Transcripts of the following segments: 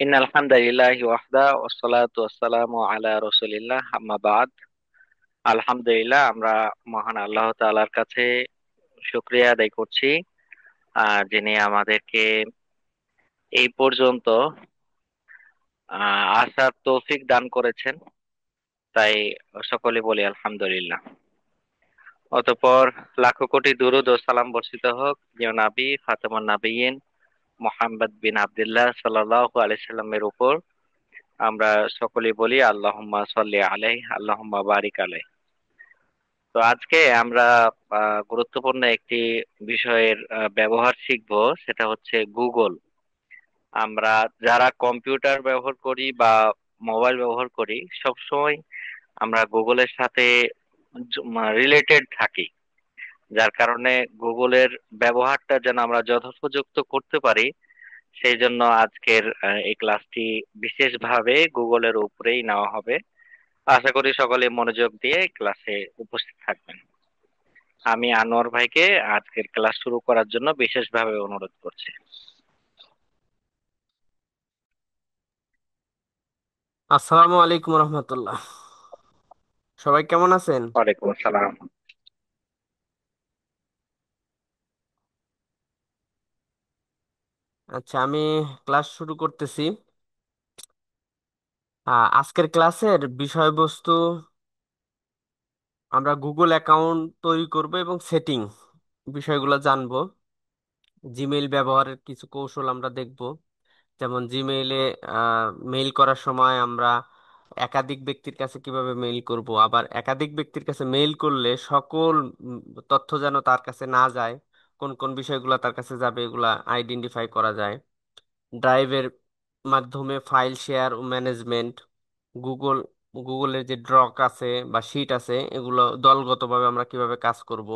ইন্নাল হামদালিল্লাহি ওয়াহদা ওয়াসসালাতু ওয়াসসালামু আলা রাসূলিল্লাহ আম্মা বাদ। আলহামদুলিল্লাহ, আমরা মহান আল্লাহ তাআলার কাছে শুকরিয়া আদায় করছি, যিনি আমাদেরকে এই পর্যন্ত আসার তৌফিক দান করেছেন। তাই সকলে বলি আলহামদুলিল্লাহ। অতঃপর লাখো কোটি দুরূদ ও সালাম বর্ষিত হোক প্রিয় নবী খাতামুন নবিয়্যিন মুহাম্মদ বিন আব্দুল্লাহ সাল্লাল্লাহু আলাইহি সাল্লামের উপর। আমরা সকলে বলি আল্লাহুম্মা সাল্লি আলাইহি আল্লাহুম্মা বারিক আলাইহি। তো আজকে আমরা গুরুত্বপূর্ণ একটি বিষয়ের ব্যবহার শিখব, সেটা হচ্ছে গুগল। আমরা যারা কম্পিউটার ব্যবহার করি বা মোবাইল ব্যবহার করি, সবসময় আমরা গুগলের সাথে রিলেটেড থাকি। যার কারণে গুগলের ব্যবহারটা যেন আমরা যথোপযুক্ত করতে পারি, সেই জন্য আজকের এই ক্লাসটি বিশেষভাবে গুগলের উপরেই নেওয়া হবে। আশা করি সকলে মনোযোগ দিয়ে ক্লাসে উপস্থিত থাকবেন। আমি আনোয়ার ভাইকে আজকের ক্লাস শুরু করার জন্য বিশেষভাবে অনুরোধ করছি। আসসালামু আলাইকুম রহমতুল্লাহ। সবাই কেমন আছেন? ওয়ালাইকুম আসসালাম। আচ্ছা, আমি ক্লাস শুরু করতেছি। আজকের ক্লাসের বিষয়বস্তু আমরা গুগল অ্যাকাউন্ট তৈরি করব এবং সেটিং বিষয়গুলো জানবো। জিমেইল ব্যবহারের কিছু কৌশল আমরা দেখব। যেমন জিমেইলে মেইল করার সময় আমরা একাধিক ব্যক্তির কাছে কিভাবে মেইল করব, আবার একাধিক ব্যক্তির কাছে মেইল করলে সকল তথ্য যেন তার কাছে না যায়, কোন কোন বিষয়গুলো তার কাছে যাবে এগুলা আইডেন্টিফাই করা যায়। ড্রাইভের মাধ্যমে ফাইল শেয়ার ও ম্যানেজমেন্ট, গুগল গুগলের যে ড্রক আছে বা শিট আছে এগুলো দলগতভাবে আমরা কিভাবে কাজ করব।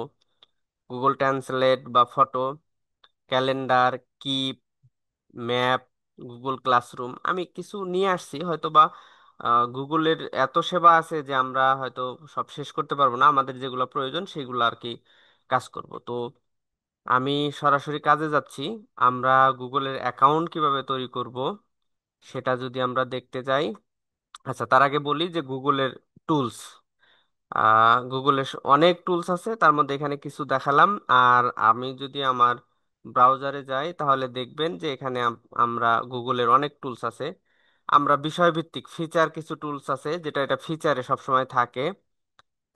গুগল ট্রান্সলেট বা photo, calendar, keep, map, Google classroom আমি কিছু নিয়ে আসছি। হয়তো বা গুগলের এত সেবা আছে যে আমরা হয়তো সব শেষ করতে পারবো না, আমাদের যেগুলো প্রয়োজন সেগুলো আর কি কাজ করব। তো আমি সরাসরি কাজে যাচ্ছি। আমরা গুগলের অ্যাকাউন্ট কিভাবে তৈরি করব সেটা যদি আমরা দেখতে যাই। আচ্ছা, তার আগে বলি যে গুগলের টুলস, গুগলের অনেক টুলস আছে, তার মধ্যে এখানে কিছু দেখালাম। আর আমি যদি আমার ব্রাউজারে যাই তাহলে দেখবেন যে এখানে আমরা গুগলের অনেক টুলস আছে। আমরা বিষয়ভিত্তিক ফিচার কিছু টুলস আছে, যেটা এটা ফিচারে সবসময় থাকে।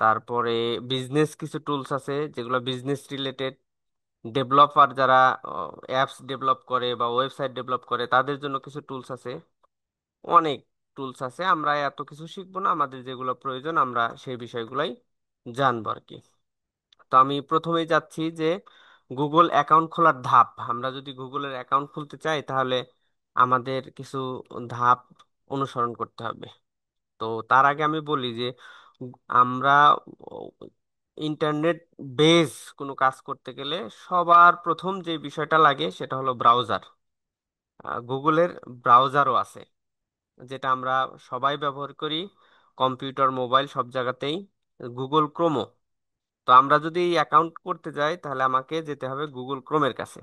তারপরে বিজনেস কিছু টুলস আছে যেগুলো বিজনেস রিলেটেড। ডেভেলপার যারা অ্যাপস ডেভেলপ করে বা ওয়েবসাইট ডেভেলপ করে তাদের জন্য কিছু টুলস আছে। অনেক টুলস আছে, আমরা এত কিছু শিখবো না, আমাদের যেগুলো প্রয়োজন আমরা সেই বিষয়গুলাই জানবো আর কি। তো আমি প্রথমেই যাচ্ছি যে গুগল অ্যাকাউন্ট খোলার ধাপ। আমরা যদি গুগলের অ্যাকাউন্ট খুলতে চাই তাহলে আমাদের কিছু ধাপ অনুসরণ করতে হবে। তো তার আগে আমি বলি যে আমরা ইন্টারনেট বেস কোনো কাজ করতে গেলে সবার প্রথম যে বিষয়টা লাগে সেটা হলো ব্রাউজার। গুগলের ব্রাউজারও আছে, যেটা আমরা সবাই ব্যবহার করি, কম্পিউটার মোবাইল সব জায়গাতেই। গুগল ক্রোমো। তো আমরা যদি অ্যাকাউন্ট করতে যাই তাহলে আমাকে যেতে হবে গুগল ক্রোমের কাছে।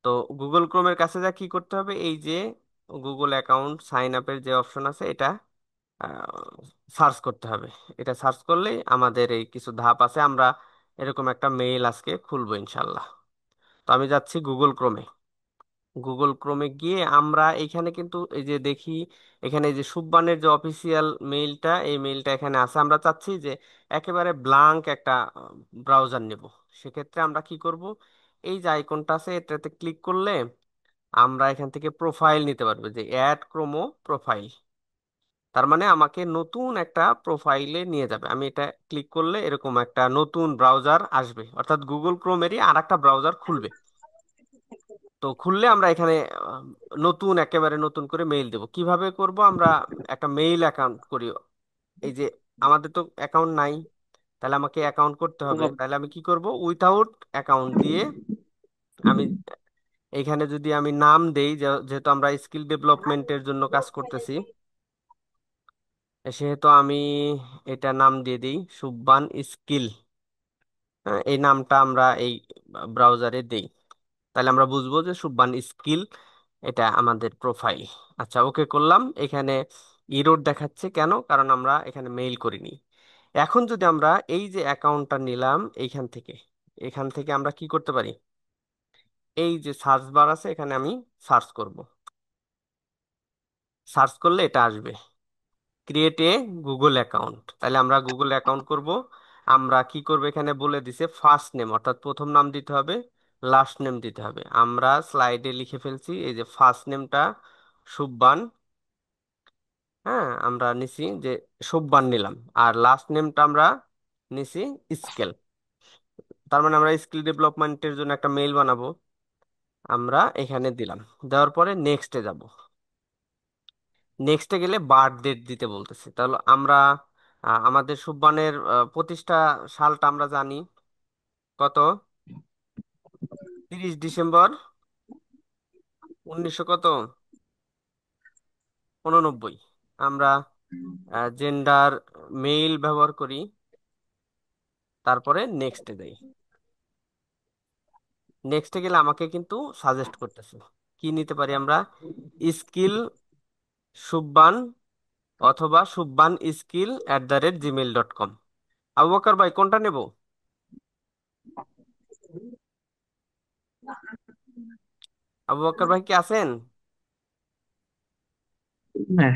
তো গুগল ক্রোমের কাছে যা কি করতে হবে, এই যে গুগল অ্যাকাউন্ট সাইন আপের যে অপশন আছে এটা সার্চ করতে হবে। এটা সার্চ করলেই আমাদের এই কিছু ধাপ আছে, আমরা এরকম একটা মেইল আজকে খুলবো ইনশাল্লাহ। তো আমি যাচ্ছি গুগল ক্রোমে। গুগল ক্রোমে গিয়ে আমরা এখানে কিন্তু এই যে দেখি, এখানে এই যে সুব্বানের যে অফিসিয়াল মেইলটা, এই মেইলটা এখানে আছে। আমরা চাচ্ছি যে একেবারে ব্লাঙ্ক একটা ব্রাউজার নেব। সেক্ষেত্রে আমরা কি করব, এই যে আইকনটা আছে এটাতে ক্লিক করলে আমরা এখান থেকে প্রোফাইল নিতে পারবো, যে অ্যাড ক্রোমো প্রোফাইল। তার মানে আমাকে নতুন একটা প্রোফাইলে নিয়ে যাবে। আমি এটা ক্লিক করলে এরকম একটা নতুন ব্রাউজার আসবে, অর্থাৎ গুগল ক্রোমেরই আর একটা ব্রাউজার খুলবে। তো খুললে আমরা এখানে আহ, নতুন একেবারে নতুন করে মেইল দেব। কিভাবে করব, আমরা একটা মেইল অ্যাকাউন্ট করি। এই যে আমাদের তো অ্যাকাউন্ট নাই, তাহলে আমাকে অ্যাকাউন্ট করতে হবে। তাহলে আমি কি করব, উইথাউট অ্যাকাউন্ট দিয়ে আমি এইখানে যদি আমি নাম দেই, যেহেতু আমরা স্কিল ডেভেলপমেন্টের জন্য কাজ করতেছি, সেহেতু আমি এটা নাম দিয়ে দিই সুব্বান স্কিল। হ্যাঁ, এই নামটা আমরা এই ব্রাউজারে দেই, তাহলে আমরা বুঝবো যে সুব্বান স্কিল এটা আমাদের প্রোফাইল। আচ্ছা, ওকে করলাম। এখানে ইরোর দেখাচ্ছে কেন? কারণ আমরা এখানে মেইল করিনি। এখন যদি আমরা এই যে অ্যাকাউন্টটা নিলাম এখান থেকে আমরা কি করতে পারি? এই যে সার্চ বার আছে, এখানে আমি সার্চ করব। সার্চ করলে এটা আসবে, ক্রিয়েট এ গুগল অ্যাকাউন্ট। তাহলে আমরা গুগল অ্যাকাউন্ট করব। আমরা কি করব, এখানে বলে দিছে ফার্স্ট নেম অর্থাৎ প্রথম নাম দিতে হবে, লাস্ট নেম দিতে হবে। আমরা স্লাইডে লিখে ফেলছি, এই যে ফার্স্ট নেমটা সুব্বান। হ্যাঁ, আমরা নিছি যে সুব্বান নিলাম। আর লাস্ট নেমটা আমরা নিছি স্কেল। তার মানে আমরা স্কিল ডেভেলপমেন্টের জন্য একটা মেইল বানাবো। আমরা এখানে দিলাম, দেওয়ার পরে নেক্সটে যাব। নেক্সটে গেলে বার্থ ডেট দিতে বলতেছে। তাহলে আমরা আমাদের সুব্বানের প্রতিষ্ঠা সালটা আমরা জানি কত, 30 ডিসেম্বর 1900 কত 89। আমরা জেন্ডার মেইল ব্যবহার করি, তারপরে নেক্সটে যাই। নেক্সটে গেলে আমাকে কিন্তু সাজেস্ট করতেছে কি নিতে পারি আমরা, স্কিল সুব্বান অথবা subbansskill@gmail.com। আবু বকর ভাই, কোনটা নেব? আবু বকর ভাই কি আছেন?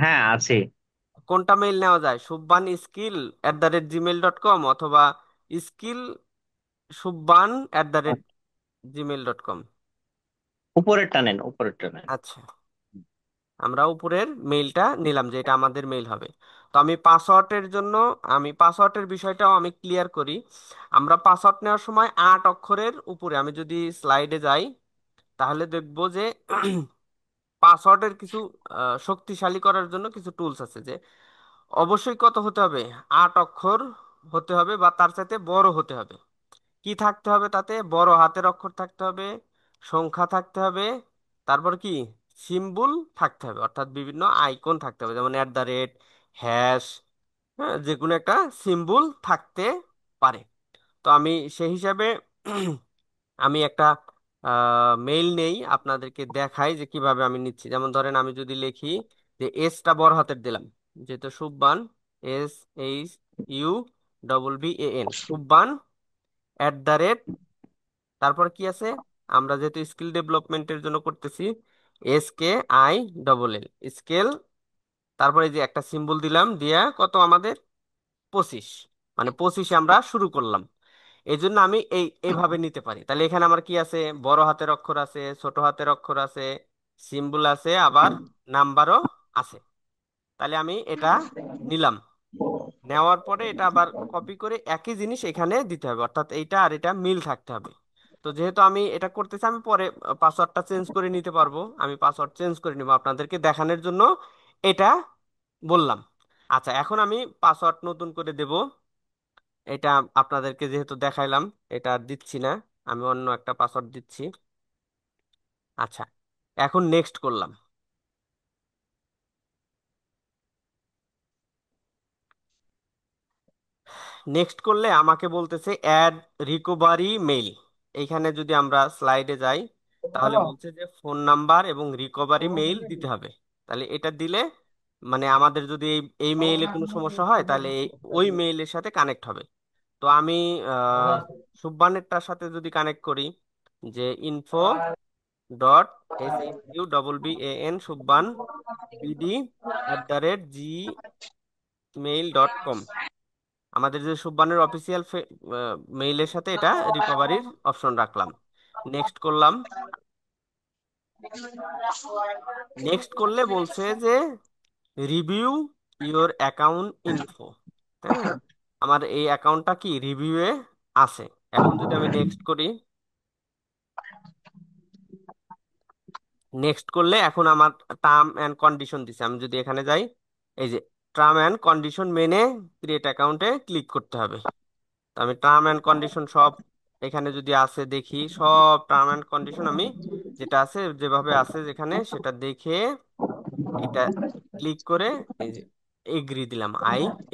হ্যাঁ, আছি। কোনটা মেইল নেওয়া যায়, subban@gmail.com অথবা স্কিল subban@gmail.com? উপরেরটা নেন, উপরেরটা নেন। আচ্ছা, আমরা উপরের মেইলটা নিলাম যে এটা আমাদের মেইল হবে। তো আমি পাসওয়ার্ডের জন্য, আমি পাসওয়ার্ডের বিষয়টাও আমি ক্লিয়ার করি। আমরা পাসওয়ার্ড নেওয়ার সময় 8 অক্ষরের উপরে, আমি যদি স্লাইডে যাই তাহলে দেখবো যে পাসওয়ার্ডের কিছু শক্তিশালী করার জন্য কিছু টুলস আছে। যে অবশ্যই কত হতে হবে, 8 অক্ষর হতে হবে বা তার সাথে বড় হতে হবে। কি থাকতে হবে তাতে? বড় হাতের অক্ষর থাকতে হবে, সংখ্যা থাকতে হবে, তারপর কি সিম্বল থাকতে হবে, অর্থাৎ বিভিন্ন আইকন থাকতে হবে, যেমন @, হ্যাশ, হ্যাঁ, যে কোনো একটা সিম্বল থাকতে পারে। তো আমি সেই হিসাবে আমি একটা মেইল নেই, আপনাদেরকে দেখাই যে কিভাবে আমি নিচ্ছি। যেমন ধরেন আমি যদি লিখি যে এসটা বড় হাতের দিলাম, যেহেতু সুব্বান, SHUBBAN, সুব্বান তারপর কি আছে, আমরা যেহেতু স্কিল ডেভেলপমেন্টের জন্য করতেছি, SKILL স্কেল, তারপরে যে একটা সিম্বল দিলাম, দিয়া কত আমাদের 25, মানে 25 আমরা শুরু করলাম। এই জন্য আমি এইভাবে নিতে পারি। তাহলে এখানে আমার কি আছে, বড় হাতের অক্ষর আছে, ছোট হাতের অক্ষর আছে, সিম্বল আছে, আবার নাম্বারও আছে। তাহলে আমি এটা নিলাম। নেওয়ার পরে এটা আবার কপি করে একই জিনিস এখানে দিতে হবে, অর্থাৎ এইটা আর এটা মিল থাকতে হবে। তো যেহেতু আমি এটা করতেছি, আমি পরে পাসওয়ার্ডটা চেঞ্জ করে নিতে পারবো। আমি পাসওয়ার্ড চেঞ্জ করে নিব আপনাদেরকে দেখানোর জন্য এটা বললাম। আচ্ছা, এখন আমি পাসওয়ার্ড নতুন করে দেব। এটা আপনাদেরকে যেহেতু দেখাইলাম, এটা আর দিচ্ছি না, আমি অন্য একটা পাসওয়ার্ড দিচ্ছি। আচ্ছা, এখন নেক্সট করলাম। নেক্সট করলে আমাকে বলতেছে অ্যাড রিকভারি মেইল। এইখানে যদি আমরা স্লাইডে যাই তাহলে বলছে যে ফোন নাম্বার এবং রিকভারি মেইল দিতে হবে। তাহলে এটা দিলে মানে আমাদের যদি এই মেইলে কোনো সমস্যা হয় তাহলে ওই মেইলের সাথে কানেক্ট হবে। তো আমি আহ সুব্বানেরটার সাথে যদি কানেক্ট করি, যে info.SHUBBAN সুব্বান BD@gmail.com, আমাদের যে সুব্বানের অফিসিয়াল মেইলের সাথে এটা রিকভারির অপশন রাখলাম। নেক্সট করলাম। নেক্সট করলে বলছে যে রিভিউ ইওর অ্যাকাউন্ট ইনফো। হ্যাঁ, আমার এই অ্যাকাউন্টটা কি রিভিউয়ে আছে। এখন যদি আমি নেক্সট করি, নেক্সট করলে এখন আমার টার্ম অ্যান্ড কন্ডিশন দিছে। আমি যদি এখানে যাই, এই যে টার্ম অ্যান্ড কন্ডিশন মেনে ক্রিয়েট অ্যাকাউন্টে ক্লিক করতে হবে। তো আমি টার্ম অ্যান্ড কন্ডিশন সব এখানে যদি আছে দেখি, সব টার্ম অ্যান্ড কন্ডিশন আমি যেটা আছে যেভাবে আছে যেখানে সেটা দেখে এটা ক্লিক করে এই যে এগ্রি দিলাম,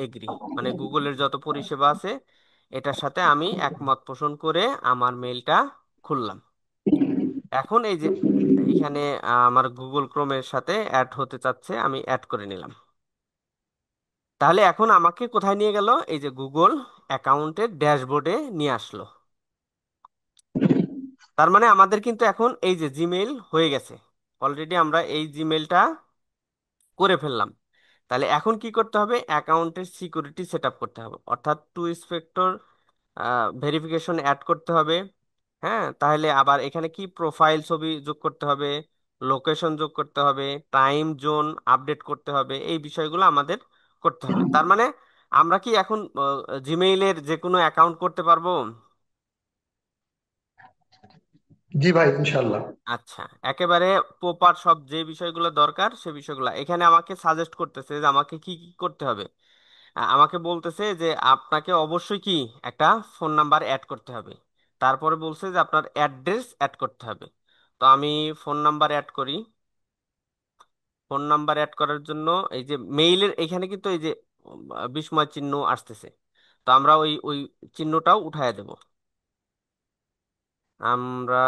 এগ্রি, মানে গুগলের যত পরিষেবা আছে এটার সাথে আমি একমত পোষণ করে আমার মেইলটা খুললাম। এখন এই যে এখানে আমার গুগল ক্রোমের সাথে অ্যাড হতে চাচ্ছে, আমি অ্যাড করে নিলাম। তাহলে এখন আমাকে কোথায় নিয়ে গেল? এই যে গুগল অ্যাকাউন্টের ড্যাশবোর্ডে নিয়ে আসলো। তার মানে আমাদের কিন্তু এখন এই যে জিমেইল হয়ে গেছে, অলরেডি আমরা এই জিমেইলটা করে ফেললাম। তাহলে এখন কি করতে হবে? অ্যাকাউন্টের সিকিউরিটি সেট আপ করতে হবে, অর্থাৎ টু ফ্যাক্টর ভেরিফিকেশন অ্যাড করতে হবে। হ্যাঁ, তাহলে আবার এখানে কি প্রোফাইল ছবি যোগ করতে হবে, লোকেশন যোগ করতে হবে, টাইম জোন আপডেট করতে হবে, এই বিষয়গুলো আমাদের করতে হবে। তার মানে আমরা কি এখন জিমেইলের যে কোনো অ্যাকাউন্ট করতে পারবো? জি ভাই, ইনশাল্লাহ। আচ্ছা, একেবারে প্রপার সব যে বিষয়গুলো দরকার সে বিষয়গুলো এখানে আমাকে সাজেস্ট করতেছে যে আমাকে কি কি করতে হবে। আমাকে বলতেছে যে আপনাকে অবশ্যই কি একটা ফোন নাম্বার অ্যাড করতে হবে। তারপরে বলছে যে আপনার অ্যাড্রেস অ্যাড করতে হবে। তো আমি ফোন নাম্বার অ্যাড করি। ফোন নাম্বার অ্যাড করার জন্য এই যে মেইলের এখানে কিন্তু এই যে বিস্ময় চিহ্ন আসতেছে, তো আমরা ওই ওই চিহ্নটাও উঠায় দেব। আমরা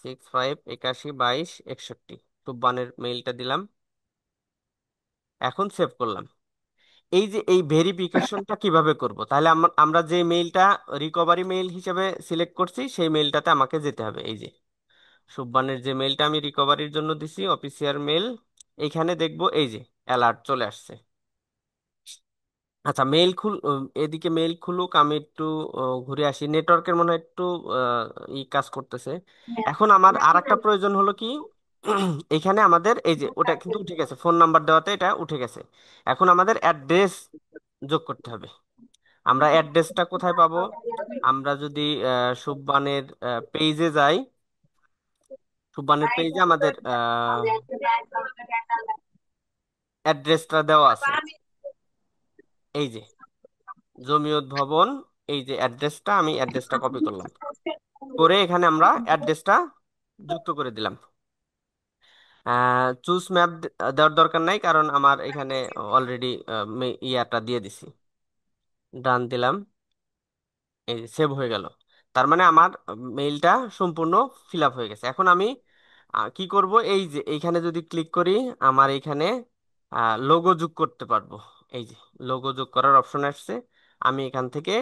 65812261 টুব্বানের মেইলটা দিলাম, এখন সেভ করলাম। এই যে এই ভেরিফিকেশনটা কিভাবে করব? তাহলে আমরা যে মেইলটা রিকভারি মেইল হিসেবে সিলেক্ট করছি সেই মেইলটাতে আমাকে যেতে হবে। এই যে সুব্বানের যে মেইলটা আমি রিকভারির জন্য দিছি, অফিসিয়াল মেইল, এইখানে দেখব এই যে অ্যালার্ট চলে আসছে। আচ্ছা, এদিকে মেইল খুলুক, আমি একটু ঘুরে আসি, নেটওয়ার্কের মনে হয় একটু কাজ করতেছে। এখন আমার আর একটা প্রয়োজন হলো কি, এখানে আমাদের এই যে ওটা কিন্তু উঠে গেছে, ফোন নাম্বার দেওয়াতে এটা উঠে গেছে। এখন আমাদের অ্যাড্রেস যোগ করতে হবে। আমরা অ্যাড্রেসটা কোথায় পাবো? আমরা যদি সুব্বানের পেজে যাই, সুব্বানের পেজে আমাদের অ্যাড্রেসটা দেওয়া আছে। এই যে জমিয়ত ভবন, এই যে অ্যাড্রেসটা, আমি অ্যাড্রেসটা কপি করলাম, করে এখানে আমরা অ্যাড্রেসটা যুক্ত করে দিলাম। চুজ ম্যাপ দেওয়ার দরকার নাই, কারণ আমার এখানে অলরেডি ইয়াটা দিয়ে দিছি। ডান দিলাম, এই সেভ হয়ে গেল। তার মানে আমার মেইলটা সম্পূর্ণ ফিল আপ হয়ে গেছে। এখন আমি কি করব? এই যে এইখানে যদি ক্লিক করি, আমার এইখানে লোগো যোগ করতে পারবো। এই যে লোগো যোগ করার অপশন আসছে, আমি এখান থেকে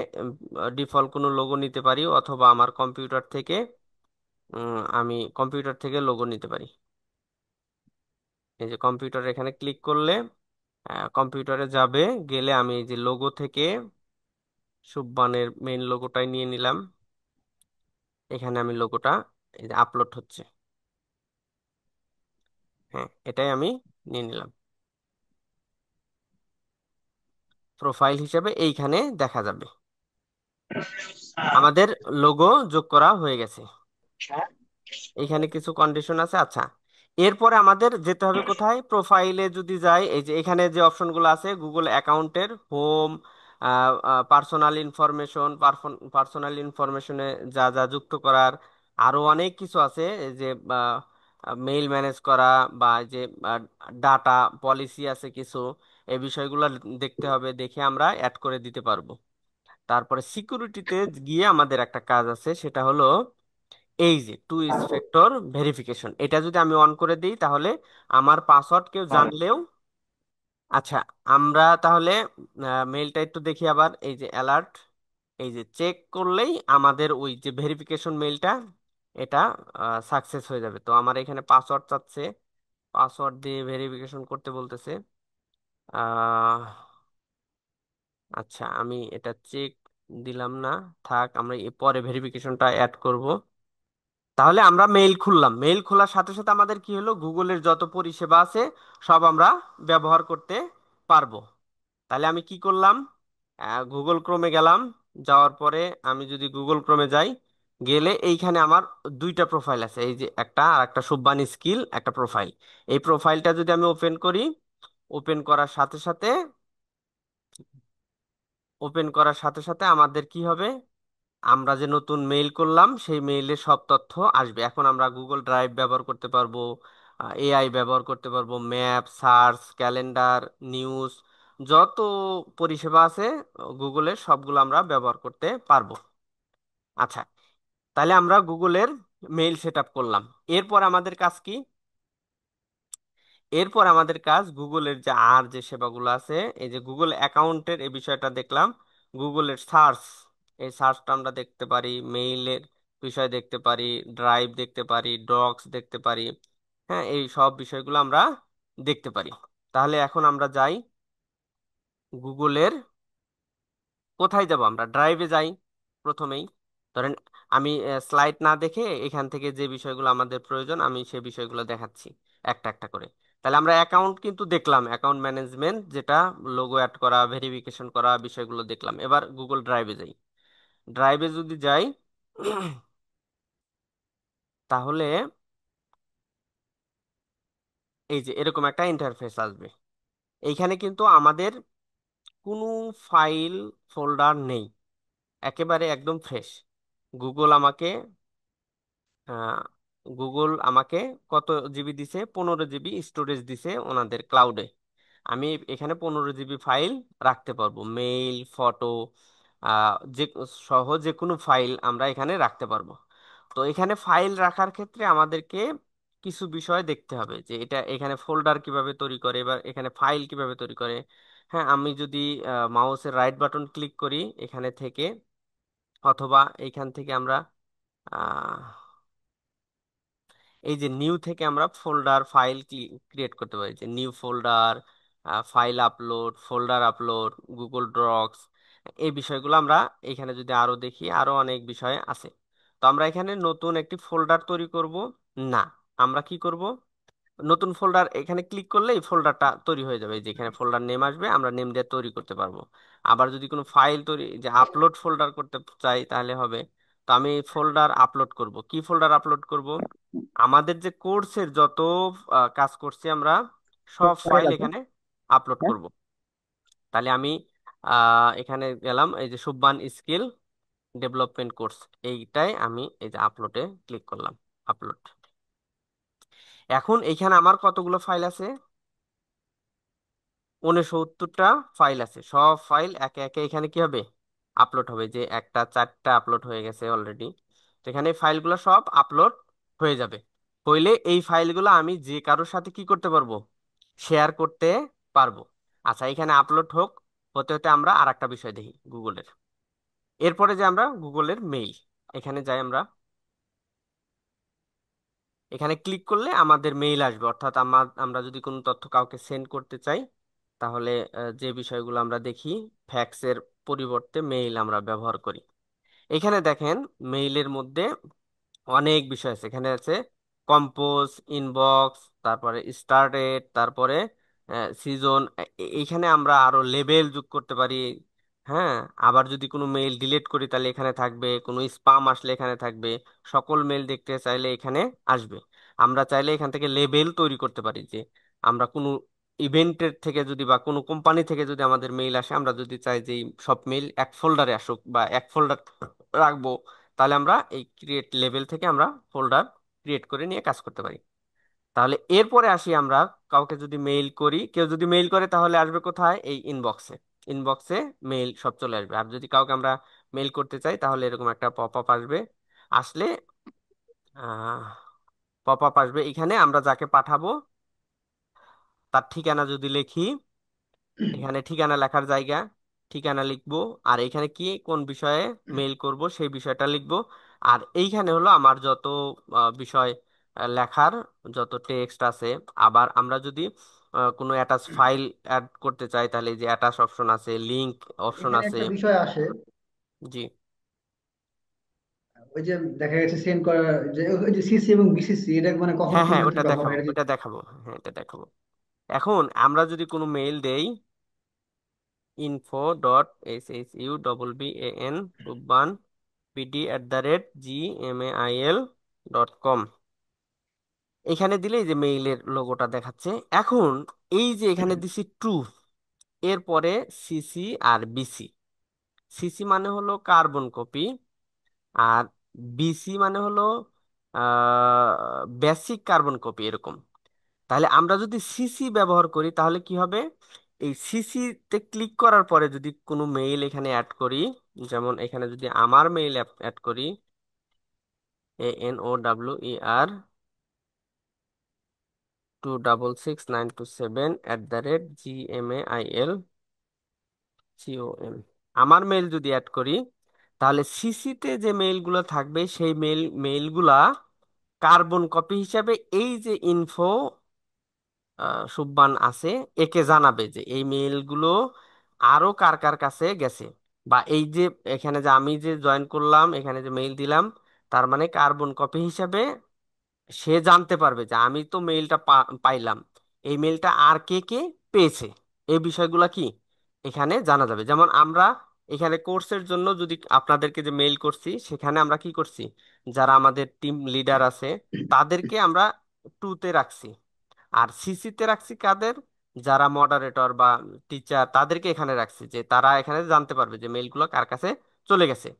ডিফল্ট কোনো লোগো নিতে পারি, অথবা আমার কম্পিউটার থেকে আমি কম্পিউটার থেকে লোগো নিতে পারি। এই যে কম্পিউটার এখানে ক্লিক করলে কম্পিউটারে যাবে, গেলে আমি এই যে লোগো থেকে সুব্বানের মেইন লোগোটাই নিয়ে নিলাম। এখানে আমি লোগোটা, এই যে আপলোড হচ্ছে, হ্যাঁ এটাই আমি নিয়ে নিলাম। প্রোফাইল হিসেবে এইখানে দেখা যাবে আমাদের লোগো যোগ করা হয়ে গেছে। এখানে কিছু কন্ডিশন আছে। আচ্ছা, এরপরে আমাদের যেতে হবে কোথায়? প্রোফাইলে যদি যাই, এই যে এখানে যে অপশনগুলো আছে গুগল অ্যাকাউন্টের হোম, পার্সোনাল ইনফরমেশন, পার্সোনাল ইনফরমেশনে যা যা যুক্ত করার, আরো অনেক কিছু আছে। এই যে মেইল ম্যানেজ করা, বা এই যে ডাটা পলিসি আছে কিছু, এই বিষয়গুলো দেখতে হবে, দেখে আমরা অ্যাড করে দিতে পারবো। তারপরে সিকিউরিটিতে গিয়ে আমাদের একটা কাজ আছে, সেটা হলো এই যে টু ফ্যাক্টর ভেরিফিকেশন, এটা যদি আমি অন করে দিই তাহলে আমার পাসওয়ার্ড কেউ জানলেও, আচ্ছা আমরা তাহলে মেইলটা একটু দেখি আবার। এই যে অ্যালার্ট, এই যে চেক করলেই আমাদের ওই যে ভেরিফিকেশন মেইলটা এটা সাকসেস হয়ে যাবে। তো আমার এখানে পাসওয়ার্ড চাচ্ছে, পাসওয়ার্ড দিয়ে ভেরিফিকেশন করতে বলতেছে। আহ আচ্ছা, আমি এটা চেক দিলাম না, থাক, আমরা পরে ভেরিফিকেশনটা অ্যাড করব। তাহলে আমরা মেইল খুললাম, মেইল খোলার সাথে সাথে আমাদের কি হলো, গুগলের যত পরিষেবা আছে সব আমরা ব্যবহার করতে পারবো। তাহলে আমি কি করলাম? গুগল ক্রোমে গেলাম, যাওয়ার পরে আমি যদি গুগল ক্রোমে যাই, গেলে এইখানে আমার দুইটা প্রোফাইল আছে, এই যে একটা আর একটা সুব্বানি স্কিল একটা প্রোফাইল। এই প্রোফাইলটা যদি আমি ওপেন করি, ওপেন করার সাথে সাথে ওপেন করার সাথে সাথে আমাদের কি হবে? আমরা যে নতুন মেইল করলাম সেই মেইলের সব তথ্য আসবে। এখন আমরা গুগল ড্রাইভ ব্যবহার করতে পারবো, এআই ব্যবহার করতে পারবো, ম্যাপ, সার্চ, ক্যালেন্ডার, নিউজ, যত পরিষেবা আছে গুগলের সবগুলো আমরা ব্যবহার করতে পারবো। আচ্ছা, তাহলে আমরা গুগলের মেইল সেট আপ করলাম। এরপর আমাদের কাজ কি? এরপর আমাদের কাজ গুগলের যে আর যে সেবাগুলো আছে, এই যে গুগল অ্যাকাউন্টের এই বিষয়টা দেখলাম, গুগলের সার্চ, এই সার্চটা আমরা দেখতে পারি, মেইলের বিষয় দেখতে পারি, ড্রাইভ দেখতে পারি, ডক্স দেখতে পারি। হ্যাঁ, এই সব বিষয়গুলো আমরা দেখতে পারি। তাহলে এখন আমরা যাই গুগলের, কোথায় যাব? আমরা ড্রাইভে যাই প্রথমেই। ধরেন আমি স্লাইড না দেখে এখান থেকে যে বিষয়গুলো আমাদের প্রয়োজন আমি সে বিষয়গুলো দেখাচ্ছি একটা একটা করে। তাহলে আমরা অ্যাকাউন্ট কিন্তু দেখলাম, অ্যাকাউন্ট ম্যানেজমেন্ট যেটা, লোগো অ্যাড করা, ভেরিফিকেশন করা, বিষয়গুলো দেখলাম। এবার গুগল ড্রাইভে যাই। ড্রাইভে যদি যাই তাহলে এই যে এরকম একটা ইন্টারফেস আসবে। এইখানে কিন্তু আমাদের কোনো ফাইল ফোল্ডার নেই, একেবারে একদম ফ্রেশ। গুগল আমাকে আহ, গুগল আমাকে কত জিবি দিছে? 15 জিবি স্টোরেজ দিছে ওনাদের ক্লাউডে। আমি এখানে 15 জিবি ফাইল রাখতে পারবো, মেইল, ফটো, যে সহ যে কোনো ফাইল আমরা এখানে রাখতে পারবো। তো এখানে ফাইল রাখার ক্ষেত্রে আমাদেরকে কিছু বিষয় দেখতে হবে, যে এটা এখানে ফোল্ডার কিভাবে তৈরি করে বা এখানে ফাইল কিভাবে তৈরি করে। হ্যাঁ, আমি যদি মাউসের রাইট বাটন ক্লিক করি এখানে থেকে, অথবা এইখান থেকে আমরা এই যে নিউ থেকে আমরা ফোল্ডার ফাইল ক্রিয়েট করতে পারি, যে new folder, file upload, folder upload, Google docs, এই বিষয়গুলো আমরা এখানে যদি আরো দেখি আরো অনেক বিষয় আছে। তো আমরা এখানে নতুন একটি ফোল্ডার তৈরি করব না, আমরা কি করব, নতুন ফোল্ডার এখানে ক্লিক করলে এই ফোল্ডারটা তৈরি হয়ে যাবে, যেখানে ফোল্ডার নেম আসবে আমরা নেম দিয়ে তৈরি করতে পারবো। আবার যদি কোনো ফাইল তৈরি, যে আপলোড ফোল্ডার করতে চাই তাহলে হবে। তো আমি ফোল্ডার আপলোড করব, কি ফোল্ডার আপলোড করব? আমাদের যে কোর্সের যত কাজ করছি আমরা সব ফাইল ফাইল আছে। এখানে আপলোড হ্যাঁ, করব। তাহলে আমি এখানে গেলাম, এই যে সুববান স্কিল ডেভেলপমেন্ট কোর্স, এইটাই আমি এই যে আপলোডে ক্লিক করলাম, আপলোড। এখন এইখানে আমার কতগুলো ফাইল আছে? 69টা ফাইল আছে। সব ফাইল একে একে এখানে কি হবে? আপলোড হবে। যে একটা 4টা আপলোড হয়ে গেছে অলরেডি। তো এখানে ফাইলগুলো সব আপলোড হয়ে যাবে। হইলে এই ফাইলগুলো আমি যে কারোর সাথে কি করতে পারবো? শেয়ার করতে পারবো। আচ্ছা, এখানে আপলোড হোক, হতে হতে আমরা আর একটা বিষয় দেখি গুগলের। এরপরে যে আমরা গুগলের মেইল, এখানে যাই আমরা, এখানে ক্লিক করলে আমাদের মেইল আসবে। অর্থাৎ আমরা যদি কোনো তথ্য কাউকে সেন্ড করতে চাই তাহলে যে বিষয়গুলো আমরা দেখি, ফ্যাক্সের পরিবর্তে মেইল আমরা ব্যবহার করি। এখানে দেখেন মেইলের মধ্যে অনেক বিষয় আছে। এখানে আছে কম্পোজ, ইনবক্স, তারপরে স্টার্টেড, তারপরে সিজন। এইখানে আমরা আরো লেবেল যোগ করতে পারি। হ্যাঁ, আবার যদি কোনো মেইল ডিলিট করি তাহলে এখানে থাকবে, কোনো স্পাম আসলে এখানে থাকবে, সকল মেইল দেখতে চাইলে এখানে আসবে। আমরা চাইলে এখান থেকে লেবেল তৈরি করতে পারি, যে আমরা কোনো ইভেন্টের থেকে যদি বা কোনো কোম্পানি থেকে যদি আমাদের মেইল আসে, আমরা যদি চাই যে এই সব মেইল এক ফোল্ডারে আসুক বা এক ফোল্ডার রাখবো, তাহলে আমরা এই ক্রিয়েট লেভেল থেকে আমরা ফোল্ডার ক্রিয়েট করে নিয়ে কাজ করতে পারি। তাহলে এরপরে আসি আমরা, কাউকে যদি মেইল করি, কেউ যদি মেইল করে তাহলে আসবে কোথায়? এই ইনবক্সে। ইনবক্সে মেইল সব চলে আসবে। আর যদি কাউকে আমরা মেইল করতে চাই তাহলে এরকম একটা পপ আপ আসবে। আসলে পপ আপ আসবে, এখানে আমরা যাকে পাঠাবো তার ঠিকানা যদি লিখি, এখানে ঠিকানা লেখার জায়গা, ঠিকানা লিখবো। আর এখানে কি কোন বিষয়ে মেইল করব সেই বিষয়টা লিখবো। আর এইখানে হলো আমার যত বিষয় লেখার, যত টেক্সট আছে। আবার আমরা যদি কোনো অ্যাটাচ ফাইল অ্যাড করতে চাই তাহলে এই যে অ্যাটাচ অপশন আছে, লিংক অপশন এখানে আছে। একটা বিষয় আসে, জি, ওই যে দেখা গেছে সেন্ড করা, যে ওই যে সিসি এবং বিসিসি, এটা মানে কখন হ্যাঁ হ্যাঁ, ওটা কিভাবে ব্যবহার দেখাবো, হয় এটা ওটা দেখাবো, হ্যাঁ এটা দেখাবো। এখন আমরা যদি কোনো মেইল দেই, info.shuban সুব্বান pd@gmail.com, এখানে দিলে এই যে মেইলের লোগোটা দেখাচ্ছে। এখন এই যে এখানে দিছি টু, এরপরে সিসি আর বিসি। সিসি মানে হলো কার্বন কপি, আর বিসি মানে হলো বেসিক কার্বন কপি, এরকম। তাহলে আমরা যদি সিসি ব্যবহার করি তাহলে কি হবে? এই সিসি তে ক্লিক করার পরে যদি কোনো মেইল এখানে অ্যাড করি, যেমন এখানে যদি আমার মেইল অ্যাড করি, ANOWER2669227@gmail.com। আমার মেইল যদি অ্যাড করি, তাহলে সিসিতে যে মেইলগুলো থাকবে সেই মেইলগুলা কার্বন কপি হিসাবে এই যে ইনফো সুববান আছে একে জানাবে যে এই মেইলগুলো আরো কার কার কাছে গেছে, বা এই যে এখানে যে আমি যে জয়েন করলাম, এখানে যে মেইল দিলাম, তার মানে কার্বন কপি হিসাবে সে জানতে পারবে যে আমি তো মেইলটা পাইলাম, এই মেইলটা আর কে কে পেয়েছে, এই বিষয়গুলো কি এখানে জানা যাবে। যেমন আমরা এখানে কোর্সের জন্য যদি আপনাদেরকে যে মেইল করছি, সেখানে আমরা কি করছি, যারা আমাদের টিম লিডার আছে তাদেরকে আমরা টুতে রাখছি, আর সিসিতে রাখছি কাদের, যারা মডারেটর বা টিচার তাদেরকে এখানে রাখছি, যে তারা এখানে জানতে পারবে যে মেইলগুলো কার কাছে চলে গেছে।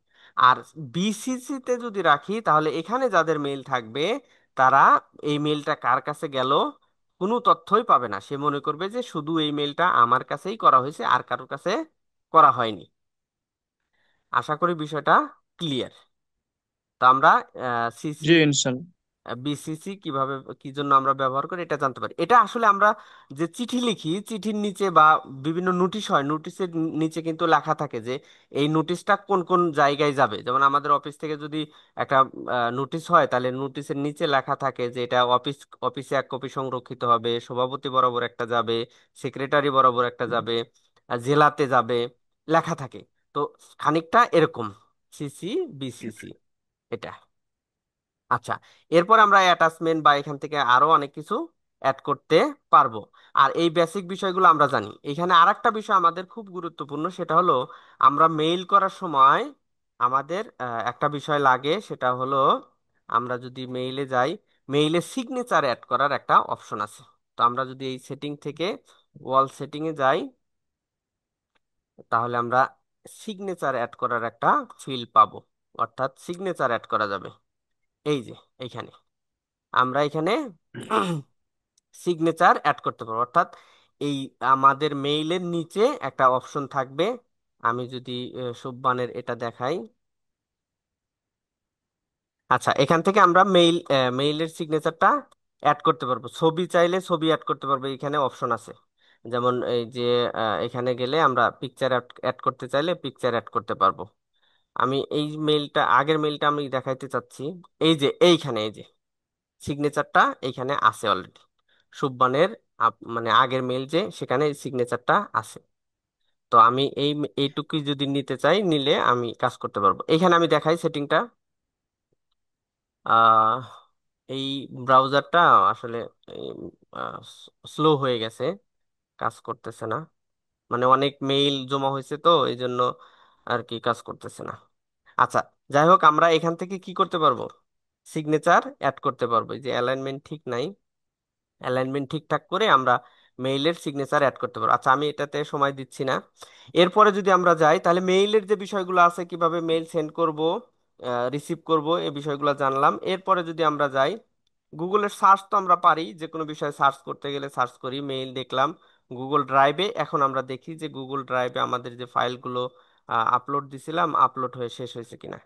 আর বিসিসিতে যদি রাখি, তাহলে এখানে যাদের মেইল থাকবে তারা এই মেইলটা কার কাছে গেল কোনো তথ্যই পাবে না, সে মনে করবে যে শুধু এই মেইলটা আমার কাছেই করা হয়েছে, আর কারোর কাছে করা হয়নি। আশা করি বিষয়টা ক্লিয়ার। তো আমরা সিসি জি ইনশাল্লাহ। বিসিসি কিভাবে কি জন্য আমরা ব্যবহার করি এটা জানতে পারি। এটা আসলে আমরা যে চিঠি লিখি, চিঠির নিচে বা বিভিন্ন নোটিশ হয়, নোটিশের নিচে কিন্তু লেখা থাকে যে এই নোটিশটা কোন কোন জায়গায় যাবে। যেমন আমাদের অফিস থেকে যদি একটা নোটিশ হয়, তাহলে নোটিশের নিচে লেখা থাকে যে এটা অফিসে এক কপি সংরক্ষিত হবে, সভাপতি বরাবর একটা যাবে, সেক্রেটারি বরাবর একটা যাবে, জেলাতে যাবে, লেখা থাকে। তো খানিকটা এরকম সিসি বিসিসি এটা। আচ্ছা, এরপর আমরা অ্যাটাচমেন্ট বা এখান থেকে আরো অনেক কিছু অ্যাড করতে পারবো। আর এই বেসিক বিষয়গুলো আমরা জানি। এখানে আরেকটা বিষয় আমাদের খুব গুরুত্বপূর্ণ, সেটা হলো আমরা মেইল করার সময় আমাদের একটা বিষয় লাগে, সেটা হলো আমরা যদি মেইলে যাই, মেইলে সিগনেচার অ্যাড করার একটা অপশন আছে। তো আমরা যদি এই সেটিং থেকে ওয়াল সেটিং এ যাই, তাহলে আমরা সিগনেচার অ্যাড করার একটা ফিল্ড পাবো, অর্থাৎ সিগনেচার অ্যাড করা যাবে। এই যে এইখানে আমরা এখানে সিগনেচার অ্যাড করতে পারবো, অর্থাৎ এই আমাদের মেইলের নিচে একটা অপশন থাকবে। আমি যদি সুববানের এটা দেখাই, আচ্ছা এখান থেকে আমরা মেইলের সিগনেচারটা অ্যাড করতে পারবো, ছবি চাইলে ছবি অ্যাড করতে পারবো, এখানে অপশন আছে। যেমন এই যে এখানে গেলে আমরা পিকচার অ্যাড করতে চাইলে পিকচার অ্যাড করতে পারবো। আমি এই মেইলটা, আগের মেইলটা আমি দেখাইতে চাচ্ছি। এই যে এইখানে এই যে সিগনেচারটা এইখানে আছে অলরেডি, সুববানের মানে আগের মেইল যে সেখানে সিগনেচারটা আছে। তো আমি এইটুকুই যদি নিতে চাই, নিলে আমি কাজ করতে পারবো। এখানে আমি দেখাই সেটিংটা। আহ এই ব্রাউজারটা আসলে স্লো হয়ে গেছে, কাজ করতেছে না, মানে অনেক মেইল জমা হয়েছে তো এই জন্য আর কি কাজ করতেছে না। আচ্ছা, যাই হোক আমরা এখান থেকে কি করতে পারবো, সিগনেচার অ্যাড করতে পারবো। এই যে অ্যালাইনমেন্ট ঠিক নাই, অ্যালাইনমেন্ট ঠিকঠাক করে আমরা মেইলের সিগনেচার অ্যাড করতে পারবো। আচ্ছা, আমি এটাতে সময় দিচ্ছি না। এরপরে যদি আমরা যাই, তাহলে মেইলের যে বিষয়গুলো আছে, কিভাবে মেইল সেন্ড করব, রিসিভ করব, এই বিষয়গুলো জানলাম। এরপরে যদি আমরা যাই, গুগলের সার্চ তো আমরা পারি, যে কোনো বিষয়ে সার্চ করতে গেলে সার্চ করি, মেইল দেখলাম গুগল ড্রাইভে। এখন আমরা দেখি যে গুগল ড্রাইভে আমাদের যে ফাইলগুলো আপলোড দিছিলাম, আপলোড হয়ে শেষ হয়েছে কিনা।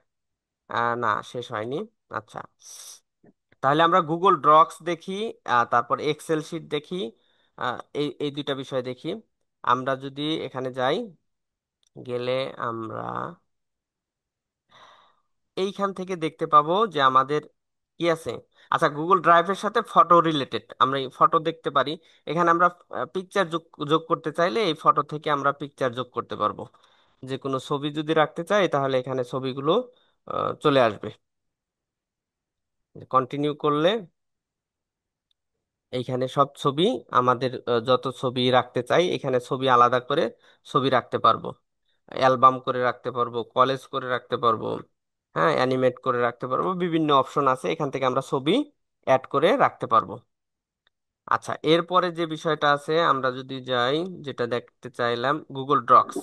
না, শেষ হয়নি। আচ্ছা, তাহলে আমরা গুগল ড্রক্স দেখি, তারপর এক্সেল শিট দেখি, এই এই দুইটা বিষয় দেখি। আমরা যদি এখানে যাই, গেলে আমরা এইখান থেকে দেখতে পাবো যে আমাদের কি আছে। আচ্ছা, গুগল ড্রাইভের সাথে ফটো রিলেটেড আমরা ফটো দেখতে পারি। এখানে আমরা পিকচার যোগ যোগ করতে চাইলে এই ফটো থেকে আমরা পিকচার যোগ করতে পারবো। যে কোনো ছবি যদি রাখতে চাই, তাহলে এখানে ছবিগুলো চলে আসবে। কন্টিনিউ করলে এইখানে সব ছবি, আমাদের যত ছবি রাখতে চাই এখানে ছবি আলাদা করে ছবি রাখতে পারবো, অ্যালবাম করে রাখতে পারবো, কলেজ করে রাখতে পারবো, হ্যাঁ অ্যানিমেট করে রাখতে পারবো, বিভিন্ন অপশন আছে, এখান থেকে আমরা ছবি অ্যাড করে রাখতে পারবো। আচ্ছা, এরপরে যে বিষয়টা আছে আমরা যদি যাই, যেটা দেখতে চাইলাম গুগল ড্রক্স।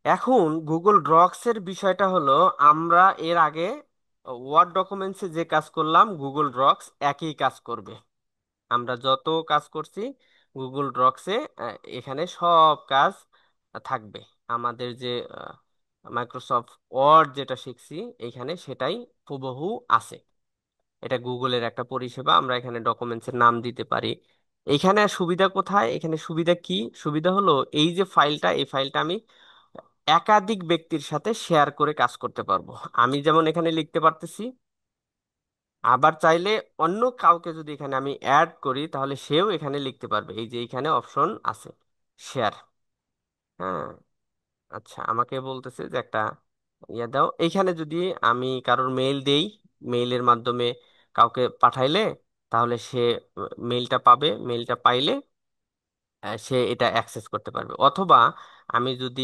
এখন গুগল ড্রক্স এর বিষয়টা হলো, আমরা এর আগে ওয়ার্ড ডকুমেন্টসে যে কাজ করলাম, গুগল ড্রক্স একই কাজ করবে। আমরা যত কাজ করছি গুগল ড্রক্সে, এখানে সব কাজ থাকবে। আমাদের যে মাইক্রোসফট ওয়ার্ড যেটা শিখছি এখানে সেটাই হুবহু আছে। এটা গুগলের একটা পরিষেবা, আমরা এখানে ডকুমেন্টসের নাম দিতে পারি। এখানে সুবিধা কোথায়? এখানে সুবিধা কি? সুবিধা হলো এই যে ফাইলটা, এই ফাইলটা আমি একাধিক ব্যক্তির সাথে শেয়ার করে কাজ করতে পারবো। আমি যেমন এখানে লিখতে পারতেছি, আবার চাইলে অন্য কাউকে যদি এখানে আমি অ্যাড করি তাহলে সেও এখানে লিখতে পারবে। এই যে এখানে অপশন আছে শেয়ার। হ্যাঁ, আচ্ছা আমাকে বলতেছে যে একটা ইয়ে দাও। এইখানে যদি আমি কারোর মেইল দেই, মেইলের মাধ্যমে কাউকে পাঠাইলে তাহলে সে মেইলটা পাবে, মেইলটা পাইলে সে এটা অ্যাক্সেস করতে পারবে। অথবা আমি যদি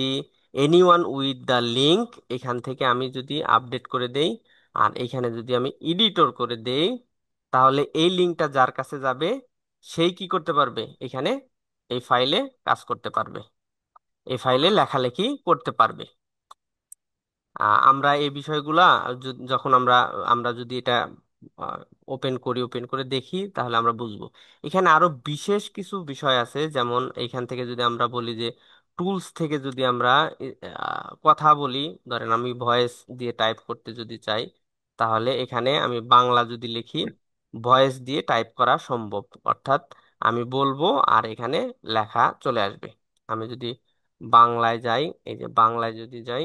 এনিওয়ান উইথ দ্য লিংক এখান থেকে আমি যদি আপডেট করে দেই আর এখানে যদি আমি এডিটর করে দেই, তাহলে এই লিংকটা যার কাছে যাবে সেই কি করতে পারবে? এখানে এই ফাইলে কাজ করতে পারবে, এই ফাইলে লেখালেখি করতে পারবে। আমরা এই বিষয়গুলা যখন আমরা আমরা যদি এটা ওপেন করে দেখি তাহলে আমরা বুঝবো। এখানে আরো বিশেষ কিছু বিষয় আছে, যেমন এইখান থেকে যদি আমরা বলি যে টুলস থেকে যদি আমরা কথা বলি, ধরেন আমি ভয়েস দিয়ে টাইপ করতে যদি চাই, তাহলে এখানে আমি বাংলা যদি লিখি ভয়েস দিয়ে টাইপ করা সম্ভব। অর্থাৎ আমি বলবো আর এখানে লেখা চলে আসবে। আমি যদি বাংলায় যাই, এই যে বাংলায় যদি যাই,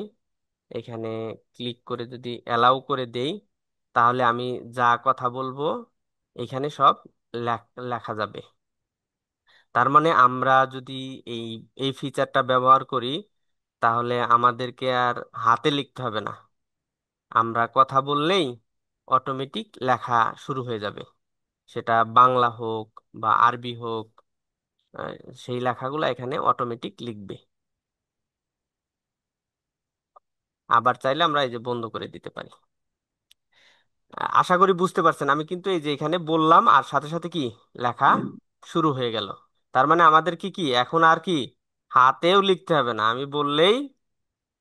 এখানে ক্লিক করে যদি অ্যালাউ করে দেই তাহলে আমি যা কথা বলবো এখানে সব লেখা যাবে। তার মানে আমরা যদি এই এই ফিচারটা ব্যবহার করি তাহলে আমাদেরকে আর হাতে লিখতে হবে না। আমরা কথা বললেই অটোমেটিক লেখা শুরু হয়ে যাবে, সেটা বাংলা হোক বা আরবি হোক। আহ, সেই লেখাগুলো এখানে অটোমেটিক লিখবে। আবার চাইলে আমরা এই যে বন্ধ করে দিতে পারি। আশা করি বুঝতে পারছেন। আমি কিন্তু এই যে এখানে বললাম আর সাথে সাথে কি লেখা শুরু হয়ে গেল। তার মানে আমাদের কি কি এখন আর কি হাতেও লিখতে হবে না, আমি বললেই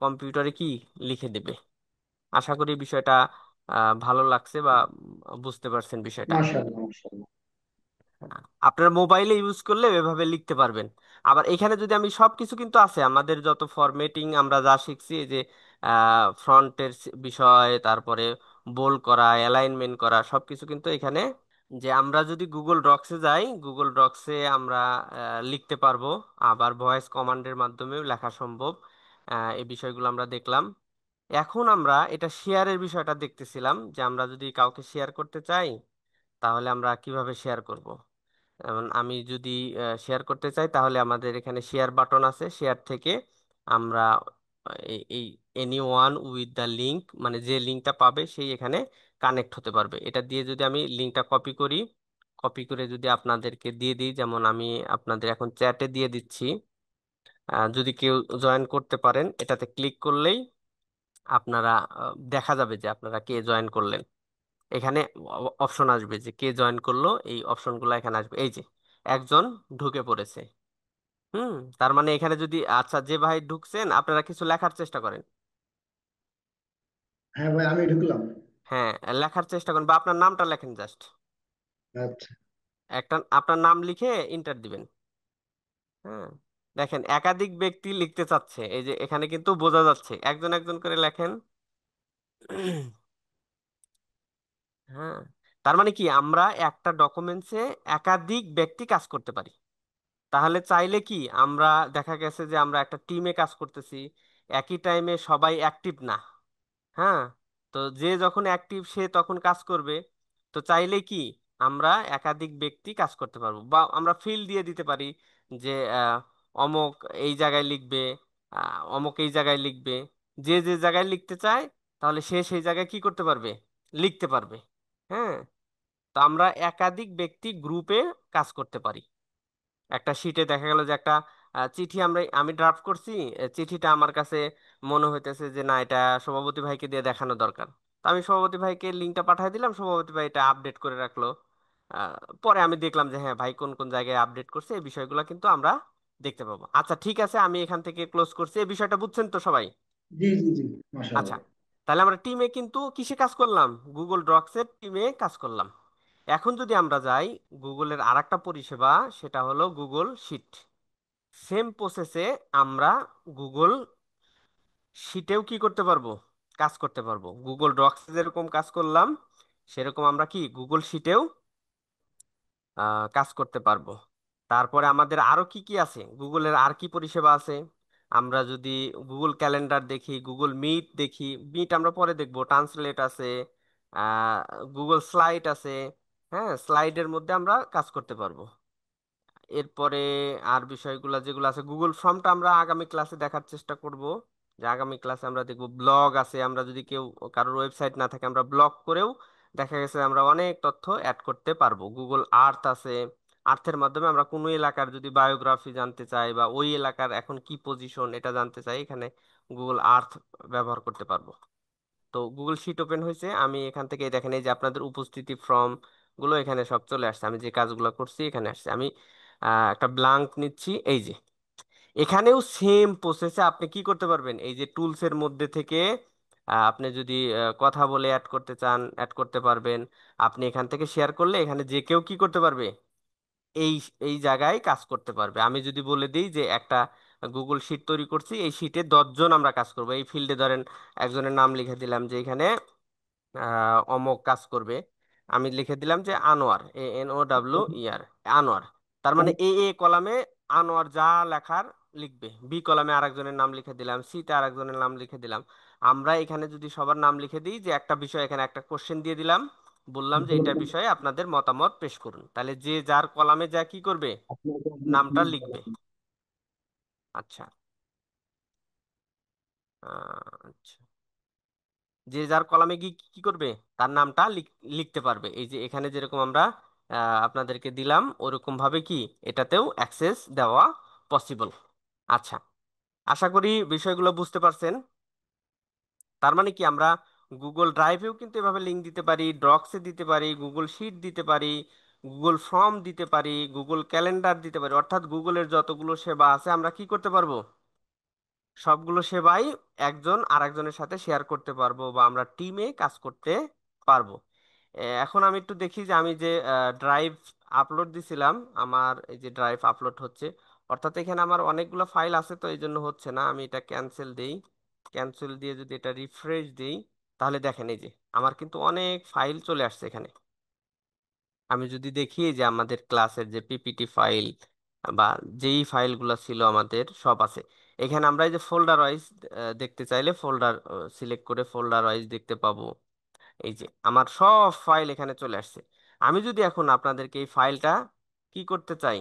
কম্পিউটারে কি লিখে দেবে। আশা করি বিষয়টা ভালো লাগছে বা বুঝতে পারছেন বিষয়টা। মাশাআল্লাহ, মাশাআল্লাহ। আপনার মোবাইলে ইউজ করলে এভাবে লিখতে পারবেন। আবার এখানে যদি আমি সবকিছু কিন্তু আছে আমাদের যত ফরম্যাটিং আমরা যা শিখছি, এই যে ফ্রন্টের বিষয়, তারপরে বোল্ড করা, অ্যালাইনমেন্ট করা, সবকিছু কিন্তু এখানে। যে আমরা যদি গুগল ডক্সে যাই, গুগল ডক্সে আমরা লিখতে পারবো, আবার ভয়েস কমান্ডের মাধ্যমেও লেখা সম্ভব। এই বিষয়গুলো আমরা দেখলাম। এখন আমরা এটা শেয়ারের বিষয়টা দেখতেছিলাম, যে আমরা যদি কাউকে শেয়ার করতে চাই তাহলে আমরা কিভাবে শেয়ার করব। যেমন আমি যদি শেয়ার করতে চাই তাহলে আমাদের এখানে শেয়ার বাটন আছে, শেয়ার থেকে আমরা এই any one with the link, মানে যে লিঙ্কটা পাবে সেই এখানে কানেক্ট হতে পারবে। এটা দিয়ে যদি আমি লিঙ্কটা কপি করি, কপি করে যদি আপনাদেরকে দিয়ে দিই, যেমন আমি আপনাদের এখন চ্যাটে দিয়ে দিচ্ছি। যদি কেউ জয়েন করতে পারেন, এটাতে ক্লিক করলেই আপনারা দেখা যাবে যে আপনারা কে জয়েন করলেন। এখানে অপশন আসবে যে কে জয়েন করলো, এই অপশনগুলো এখানে আসবে। এই যে একজন ঢুকে পড়েছে। হুম, তার মানে এখানে যদি, আচ্ছা যে ভাই ঢুকছেন আপনারা কিছু লেখার চেষ্টা করেন। হ্যাঁ ভাই, আমি ঢুকলাম। হ্যাঁ, লেখার চেষ্টা করেন বা আপনার নামটা লেখেন জাস্ট। আচ্ছা। একটা আপনার নাম লিখে ইন্টার দিবেন। হ্যাঁ, দেখেন একাধিক ব্যক্তি লিখতে চাচ্ছে, এই যে এখানে কিন্তু বোঝা যাচ্ছে একজন একজন করে লেখেন। হ্যাঁ, তার মানে কি আমরা একটা ডকুমেন্টসে একাধিক ব্যক্তি কাজ করতে পারি। তাহলে চাইলে কি আমরা, দেখা গেছে যে আমরা একটা টিমে কাজ করতেছি, একই টাইমে সবাই অ্যাক্টিভ না। হ্যাঁ, তো যে যখন অ্যাক্টিভ সে তখন কাজ করবে। তো চাইলে কি আমরা একাধিক ব্যক্তি কাজ করতে পারবো, বা আমরা ফিল দিয়ে দিতে পারি যে অমুক এই জায়গায় লিখবে, অমুক এই জায়গায় লিখবে। যে যে জায়গায় লিখতে চায় তাহলে সে সেই জায়গায় কি করতে পারবে? লিখতে পারবে। হ্যাঁ, তো আমরা একাধিক ব্যক্তি গ্রুপে কাজ করতে পারি। একটা শিটে দেখা গেল যে একটা চিঠি আমি ড্রাফট করছি। চিঠিটা আমার কাছে মনে হইতেছে যে না, এটা সভাপতি ভাইকে দিয়ে দেখানো দরকার। তো আমি সভাপতি ভাইকে লিঙ্কটা পাঠিয়ে দিলাম, সভাপতি ভাই এটা আপডেট করে রাখলো। আহ, পরে আমি দেখলাম যে হ্যাঁ ভাই কোন কোন জায়গায় আপডেট করছে, এই বিষয়গুলো কিন্তু আমরা দেখতে পাবো। আচ্ছা ঠিক আছে, আমি এখান থেকে ক্লোজ করছি। এই বিষয়টা বুঝছেন তো সবাই? জি, জি, জি। আচ্ছা, মাশাআল্লাহ। তাহলে আমরা টিমে কিন্তু কিসে কাজ করলাম? গুগল ডক্সের টিমে কাজ করলাম। এখন যদি আমরা যাই গুগলের আরেকটা পরিষেবা, সেটা হলো গুগল শিট। সেম প্রসেসে আমরা গুগল শিটেও কি করতে পারবো, কাজ করতে পারবো। গুগল ডক্সে যেরকম কাজ করলাম সেরকম আমরা কি গুগল শিটেও কাজ করতে পারবো। তারপরে আমাদের আরো কি কি আছে, গুগলের আর কি পরিষেবা আছে? আমরা যদি গুগল ক্যালেন্ডার দেখি, গুগল মিট দেখি, মিট আমরা পরে দেখবো, ট্রান্সলেট আছে, আহ গুগল স্লাইড আছে। হ্যাঁ, স্লাইডের মধ্যে আমরা কাজ করতে পারবো। এরপরে আর বিষয়গুলো যেগুলো আছে, গুগল ফর্মটা আমরা আগামী ক্লাসে দেখার চেষ্টা করব। যে আগামী ক্লাসে আমরা দেখব ব্লগ আছে, আমরা যদি কেউ কারোর ওয়েবসাইট না থাকে আমরা ব্লগ করেও দেখা গেছে আমরা অনেক তথ্য অ্যাড করতে পারবো। গুগল আর্থ আছে, আর্থের মাধ্যমে আমরা কোনো এলাকার যদি বায়োগ্রাফি জানতে চাই বা ওই এলাকার এখন কি পজিশন এটা জানতে চাই, এখানে গুগল আর্থ ব্যবহার করতে পারবো। তো গুগল শিট ওপেন হয়েছে, আমি এখান থেকে দেখেন এই যে আপনাদের উপস্থিতি ফর্ম গুলো এখানে সব চলে আসছে, আমি যে কাজগুলো করছি এখানে আসছে। আমি একটা ব্লাঙ্ক নিচ্ছি, এই যে এখানেও সেম প্রসেসে আপনি কি করতে পারবেন, এই যে টুলস এর মধ্যে থেকে আপনি যদি কথা বলে অ্যাড করতে চান অ্যাড করতে পারবেন। আপনি এখান থেকে শেয়ার করলে এখানে যে কেউ কি করতে পারবে, এই এই জায়গায় কাজ করতে পারবে। আমি যদি বলে দিই যে একটা গুগল শিট তৈরি করছি, এই শিটে 10 জন আমরা কাজ করবো, এই ফিল্ডে ধরেন একজনের নাম লিখে দিলাম যে এখানে অমক কাজ করবে। আমি লিখে দিলাম যে আনোয়ার, ANOWER, আনোয়ার। তার মানে এ এ কলামে আনোয়ার যা লেখার লিখবে, বি কলামে আরেকজনের নাম লিখে দিলাম, সি তে আরেকজনের নাম লিখে দিলাম। আমরা এখানে যদি সবার নাম লিখে দিই, যে একটা বিষয় এখানে একটা কোশ্চেন দিয়ে দিলাম, বললাম যে এটার বিষয়ে আপনাদের মতামত পেশ করুন, তাহলে যে যার কলামে যা কি করবে, নামটা লিখবে। আচ্ছা, আচ্ছা, যে যার কলামে গিয়ে কি কি করবে, তার নামটা লিখতে পারবে। এই যে এখানে যেরকম আমরা আপনাদেরকে দিলাম ওরকম ভাবে কি এটাতেও অ্যাক্সেস দেওয়া পসিবল। আচ্ছা, আশা করি বিষয়গুলো বুঝতে পারছেন। তার মানে কি আমরা গুগল ড্রাইভেও কিন্তু এভাবে লিংক দিতে পারি, ড্রক্সে দিতে পারি, গুগল শিট দিতে পারি, গুগল ফর্ম দিতে পারি, গুগল ক্যালেন্ডার দিতে পারি। অর্থাৎ গুগলের যতগুলো সেবা আছে আমরা কি করতে পারবো, সবগুলো সেবাই একজন আরেকজনের সাথে শেয়ার করতে পারবো বা আমরা টিমে কাজ করতে পারবো। এখন আমি একটু দেখি যে আমি যে ড্রাইভ আপলোড দিছিলাম, আমার এই যে ড্রাইভ আপলোড হচ্ছে, অর্থাৎ এখানে আমার অনেকগুলো ফাইল আছে, তো এই জন্য হচ্ছে না। আমি এটা ক্যান্সেল দেই, ক্যান্সেল দিয়ে যদি এটা রিফ্রেশ দেই, তাহলে দেখেন এই যে আমার কিন্তু অনেক ফাইল চলে আসছে এখানে। আমি যদি দেখি যে আমাদের ক্লাসের যে পিপিটি ফাইল বা যেই ফাইলগুলো ছিল আমাদের সব আছে এখানে। আমরা এই যে ফোল্ডার ওয়াইজ দেখতে চাইলে ফোল্ডার সিলেক্ট করে ফোল্ডার ওয়াইজ দেখতে পাবো। এই যে আমার সব ফাইল এখানে চলে আসছে। আমি যদি এখন আপনাদেরকে এই ফাইলটা কি করতে চাই,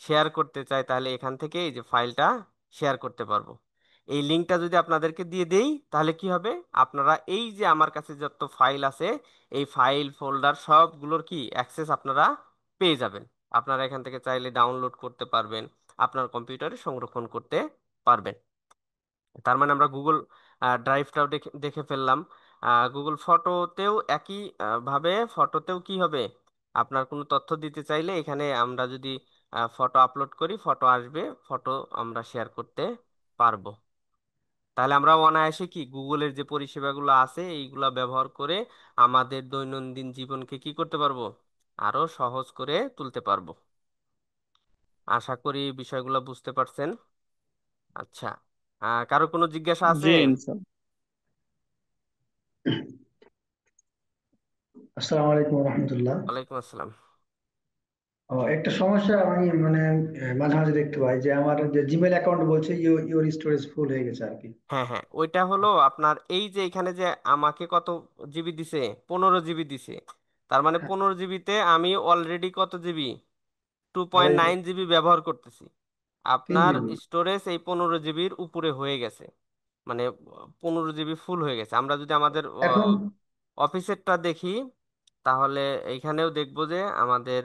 শেয়ার করতে চাই, তাহলে এখান থেকে এই যে ফাইলটা শেয়ার করতে পারবো। এই লিঙ্কটা যদি আপনাদেরকে দিয়ে দেই তাহলে কি হবে, আপনারা এই যে আমার কাছে যত ফাইল আছে এই ফাইল ফোল্ডার সবগুলোর কি অ্যাক্সেস আপনারা পেয়ে যাবেন। আপনারা এখান থেকে চাইলে ডাউনলোড করতে পারবেন, আপনার কম্পিউটারে সংরক্ষণ করতে পারবেন। তার মানে আমরা গুগল ড্রাইভটাও দেখে দেখে ফেললাম। গুগল ফটোতেও একই ভাবে ফটোতেও কি হবে, আপনার কোনো তথ্য দিতে চাইলে এখানে আমরা যদি ফটো আপলোড করি ফটো আসবে, ফটো আমরা শেয়ার করতে পারবো। তাহলে আমরা অনায়াসে কি গুগলের যে পরিষেবাগুলো আছে এইগুলা ব্যবহার করে আমাদের দৈনন্দিন জীবনকে কি করতে পারবো, আরো সহজ করে তুলতে পারবো। আশা করি বিষয়গুলো বুঝতে পারছেন। আচ্ছা, কারো কোনো জিজ্ঞাসা আছে? জি ইনশাল্লাহ। আসসালামু আলাইকুম রহমতুল্লাহ। ওয়ালাইকুম আসসালাম। একটা সমস্যা আমি মানে মাঝে মাঝে দেখতে পাই যে আমার যে জিমেল অ্যাকাউন্ট বলছে ইউর স্টোরেজ ফুল হয়ে গেছে আর কি। হ্যাঁ হ্যাঁ, ওইটা হলো আপনার এই যে এখানে যে আমাকে কত জিবি দিছে, 15 জিবি দিছে। তার মানে হ্যাঁ, 15 জিবিতে আমি অলরেডি কত জিবি, টু পয়েন্ট আড়াই নাইন জিবি ব্যবহার করতেছি। তিন আপনার জিবি স্টোরেজ এই 15 জিবির উপরে হয়ে গেছে, মানে 15 জিবি ফুল হয়ে গেছে। আমরা যদি আমাদের এখন অফিসেরটা দেখি তাহলে এইখানেও দেখবো যে আমাদের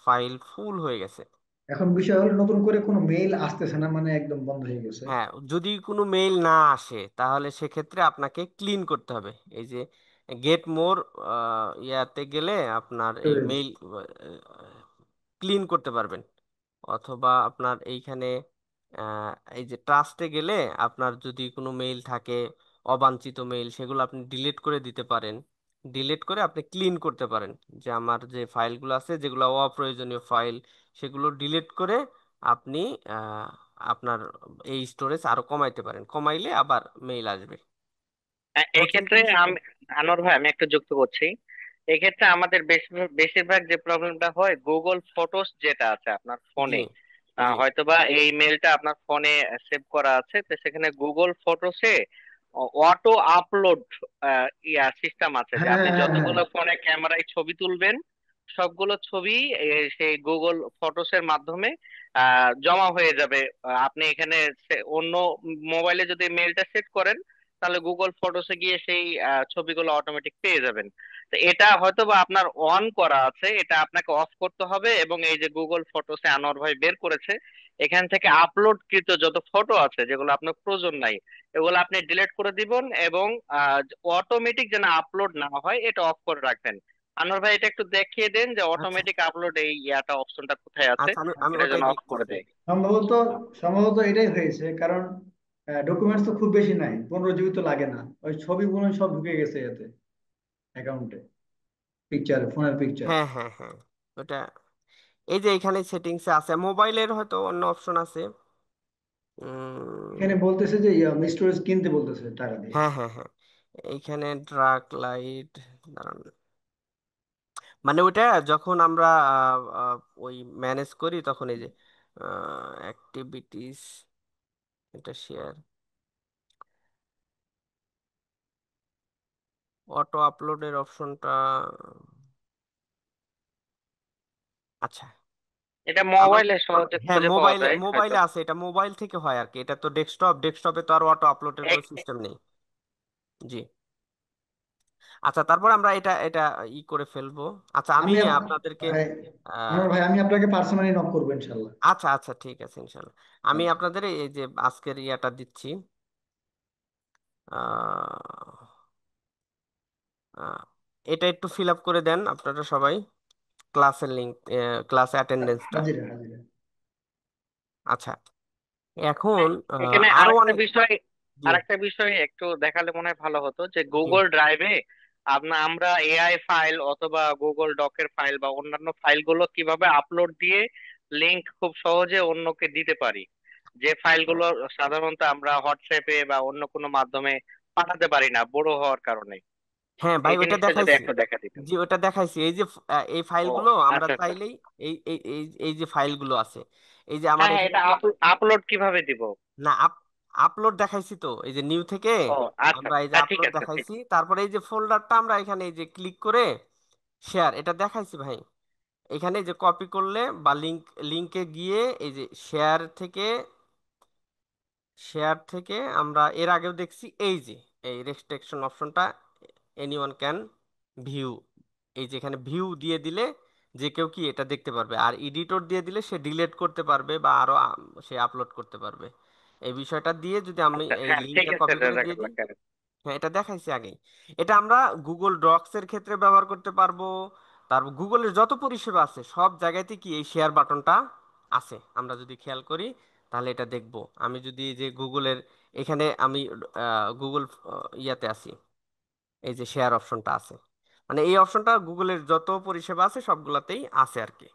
ফাইল ফুল হয়ে গেছে। এখন বিষয় হলো নতুন করে কোনো মেইল আসতেছে না, মানে একদম বন্ধ হয়ে গেছে। হ্যাঁ, যদি কোনো মেইল না আসে তাহলে সেক্ষেত্রে আপনাকে ক্লিন করতে হবে। এই যে গেট মোর ইয়াতে গেলে আপনার এই স্টোরেজ মেইল ক্লিন করতে পারবেন। অথবা আপনার এইখানে আহ, এই যে ট্রাস্টে গেলে আপনার যদি কোনো মেইল থাকে অবাঞ্ছিত মেইল, সেগুলো আপনি ডিলিট করে দিতে পারেন। ডিলিট করে আপনি ক্লিন করতে পারেন, যে আমার যে ফাইলগুলো আছে যেগুলো অপ্রয়োজনীয় ফাইল সেগুলো ডিলিট করে আপনি আপনার এই স্টোরেজ আরো কমাইতে পারেন, কমাইলে আবার মেইল আসবে। বুঝছেন কি এক্ষেত্রে বিষয়টা? আমি, আনোয়ার ভাই, আমি একটু যুক্ত করছি। এক্ষেত্রে আমাদের বেশিরভাগ যে প্রবলেমটা হয়, গুগল ফটোস যেটা আছে আপনার জি ফোনে, জি। হয়তোবা এই মেলটা আপনার ফোনে সেভ করা আছে, তো সেখানে গুগল ফটোসে অটো আপলোড সিস্টেম আছে, যে হ্যাঁ আপনি হ্যাঁ হ্যাঁ। যতগুলো ফোনে ক্যামেরায় ছবি তুলবেন সবগুলো ছবি সেই গুগল ফটোসের মাধ্যমে জমা হয়ে যাবে। আপনি এখানে অন্য মোবাইলে যদি মেলটা সেট করেন, তাহলে গুগল ফটোসে গিয়ে সেই ছবিগুলো অটোমেটিক পেয়ে যাবেন। তো এটা হয়তো বা আপনার অন করা আছে, এটা আপনাকে অফ করতে হবে, এবং এই যে গুগল ফটোসে আনোয়ার ভাই বের করেছে, এখান থেকে আপলোডকৃত যত ফটো আছে যেগুলো আপনার প্রয়োজন নাই, এগুলো আপনি ডিলিট করে দিবেন, এবং অটোমেটিক যেন আপলোড না হয় এটা অফ করে রাখবেন। আনোয়ার ভাই, এটা একটু দেখিয়ে দেন যে আচ্ছা অটোমেটিক আপলোড এই অপশনটা কোথায় আছে, আচ্ছা, আমি আমি এটা যেন ওটাই অফ করে দেখতেছি। দেয়। সম্ভবত সম্ভবত এটাই হয়েছে, কারণ ডকুমেন্টস তো খুব বেশি নাই, 15 জিবি তো লাগে না, ওই ছবিগুলো সব ঢুকে গেছে এতে, অ্যাকাউন্টে, পিকচার, ফোনের পিকচার। হ্যাঁ হ্যাঁ হ্যাঁ, ওটা এই যে এখানে সেটিংসে আছে, মোবাইলের হয়তো অন্য অপশন আছে। এখানে উম, বলতেছে যে স্টোরেজ কিনতে বলতেছে টাকা দিয়ে। হ্যাঁ হ্যাঁ হ্যাঁ, এইখানে ড্রাগ লাইট, দাঁড়ান, মানে ওইটা যখন আমরা ওই ম্যানেজ করি তখন এই যে অ্যাক্টিভিটিস, এটা শেয়ার, অটো আপলোডের অপশনটা। আচ্ছা, এটা আমার, মোবাইলে সহজে হ্যাঁ খুঁজে পাওয়া মোবাইলে যায় হয়তো। মোবাইলে আছে, এটা মোবাইল থেকে হয় আর কি, এটা তো ডেস্কটপে তো আর অটো আপলোডের কোনো সিস্টেম নেই। জি। আচ্ছা, তারপর আমরা এটা এটা করে ফেলবো। আচ্ছা, আমি আমি আপনাদেরকে ভাই, আহ, আনোয়ার ভাই, আমি আপনাকে পার্সোনালি নক করবো ইনশাল্লাহ। আচ্ছা আচ্ছা, ঠিক আছে ইনশাল্লাহ। আমি আচ্ছা। আপনাদের এই যে আজকের ইয়াটা দিচ্ছি, আহ, আহ, এটা একটু ফিল আপ করে দেন আপনারা সবাই, ক্লাসের লিঙ্ক, ক্লাস অ্যাটেন্ডেন্সটা। হাজিরা হাজিরা। আচ্ছা, এখন এখানে আরো আরেকটা অনেক। বিষয়, জি আরেকটা বিষয় একটু দেখালে মনে হয় ভালো হতো, যে জি। গুগল ড্রাইভে আমরা এআই ফাইল অথবা গুগল ডকের ফাইল বা অন্যান্য ফাইলগুলো কিভাবে আপলোড দিয়ে লিংক খুব সহজে অন্যকে দিতে পারি, যে ফাইলগুলো সাধারণত আমরা হোয়াটসঅ্যাপে বা অন্য কোনো মাধ্যমে পাঠাতে পারি না বড় হওয়ার কারণে। হ্যাঁ ভাই, এই ওইটা জিনিসটা যদি দেখাইছি। একটু দেখা দিতেন। জি, ওটা দেখাইছি, এই যে এই ও, ফাইলগুলো আমরা আচ্ছা আচ্ছা। চাইলেই এই এই এই এই যে ফাইলগুলো আছে, এই যে আমার হ্যাঁ হ্যাঁ, এখানে, এটা আপলোড কিভাবে দিব? না আপলোড দেখাইছি তো, এই যে নিউ থেকে ও আচ্ছা, আমরা এই যে হ্যাঁ ঠিক আপলোড আছে ঠিক। দেখাইছি, তারপরে এই যে ফোল্ডারটা আমরা এখানে এই যে ক্লিক করে শেয়ার, এটা দেখাইছি ভাই। এখানে এই যে কপি করলে বা লিংকে গিয়ে এই যে শেয়ার থেকে আমরা এর আগেও দেখছি, এই যে এই রেস্ট্রিকশন অপশনটা, এনিওয়ান ক্যান ভিউ, এই যে এখানে ভিউ দিয়ে দিলে যে কেউ কি এটা দেখতে পারবে, আর এডিটর দিয়ে দিলে সে ডিলিট করতে পারবে বা আরো সে আপলোড করতে পারবে। এই বিষয়টা দিয়ে যদি আমি আচ্ছা এই হ্যাঁ ঠিক লিঙ্কটা আছে, কপি করে দিয়ে দিই, জাজাকাল্লাহ। হ্যাঁ এটা দেখাইছি আগেই। এটা আমরা গুগল ডক্স এর ক্ষেত্রে ব্যবহার করতে পারবো, তারপর গুগলের যত পরিষেবা আছে সব জায়গাতে কি এই শেয়ার বাটনটা আছে, আমরা যদি খেয়াল করি তাহলে এটা দেখব। আমি যদি এই যে গুগলের এখানে আমি গুগল ইয়াতে আছি, এই যে শেয়ার অপশনটা আছে, মানে এই অপশনটা গুগলের যত পরিষেবা আছে সবগুলাতেই আছে আর কি।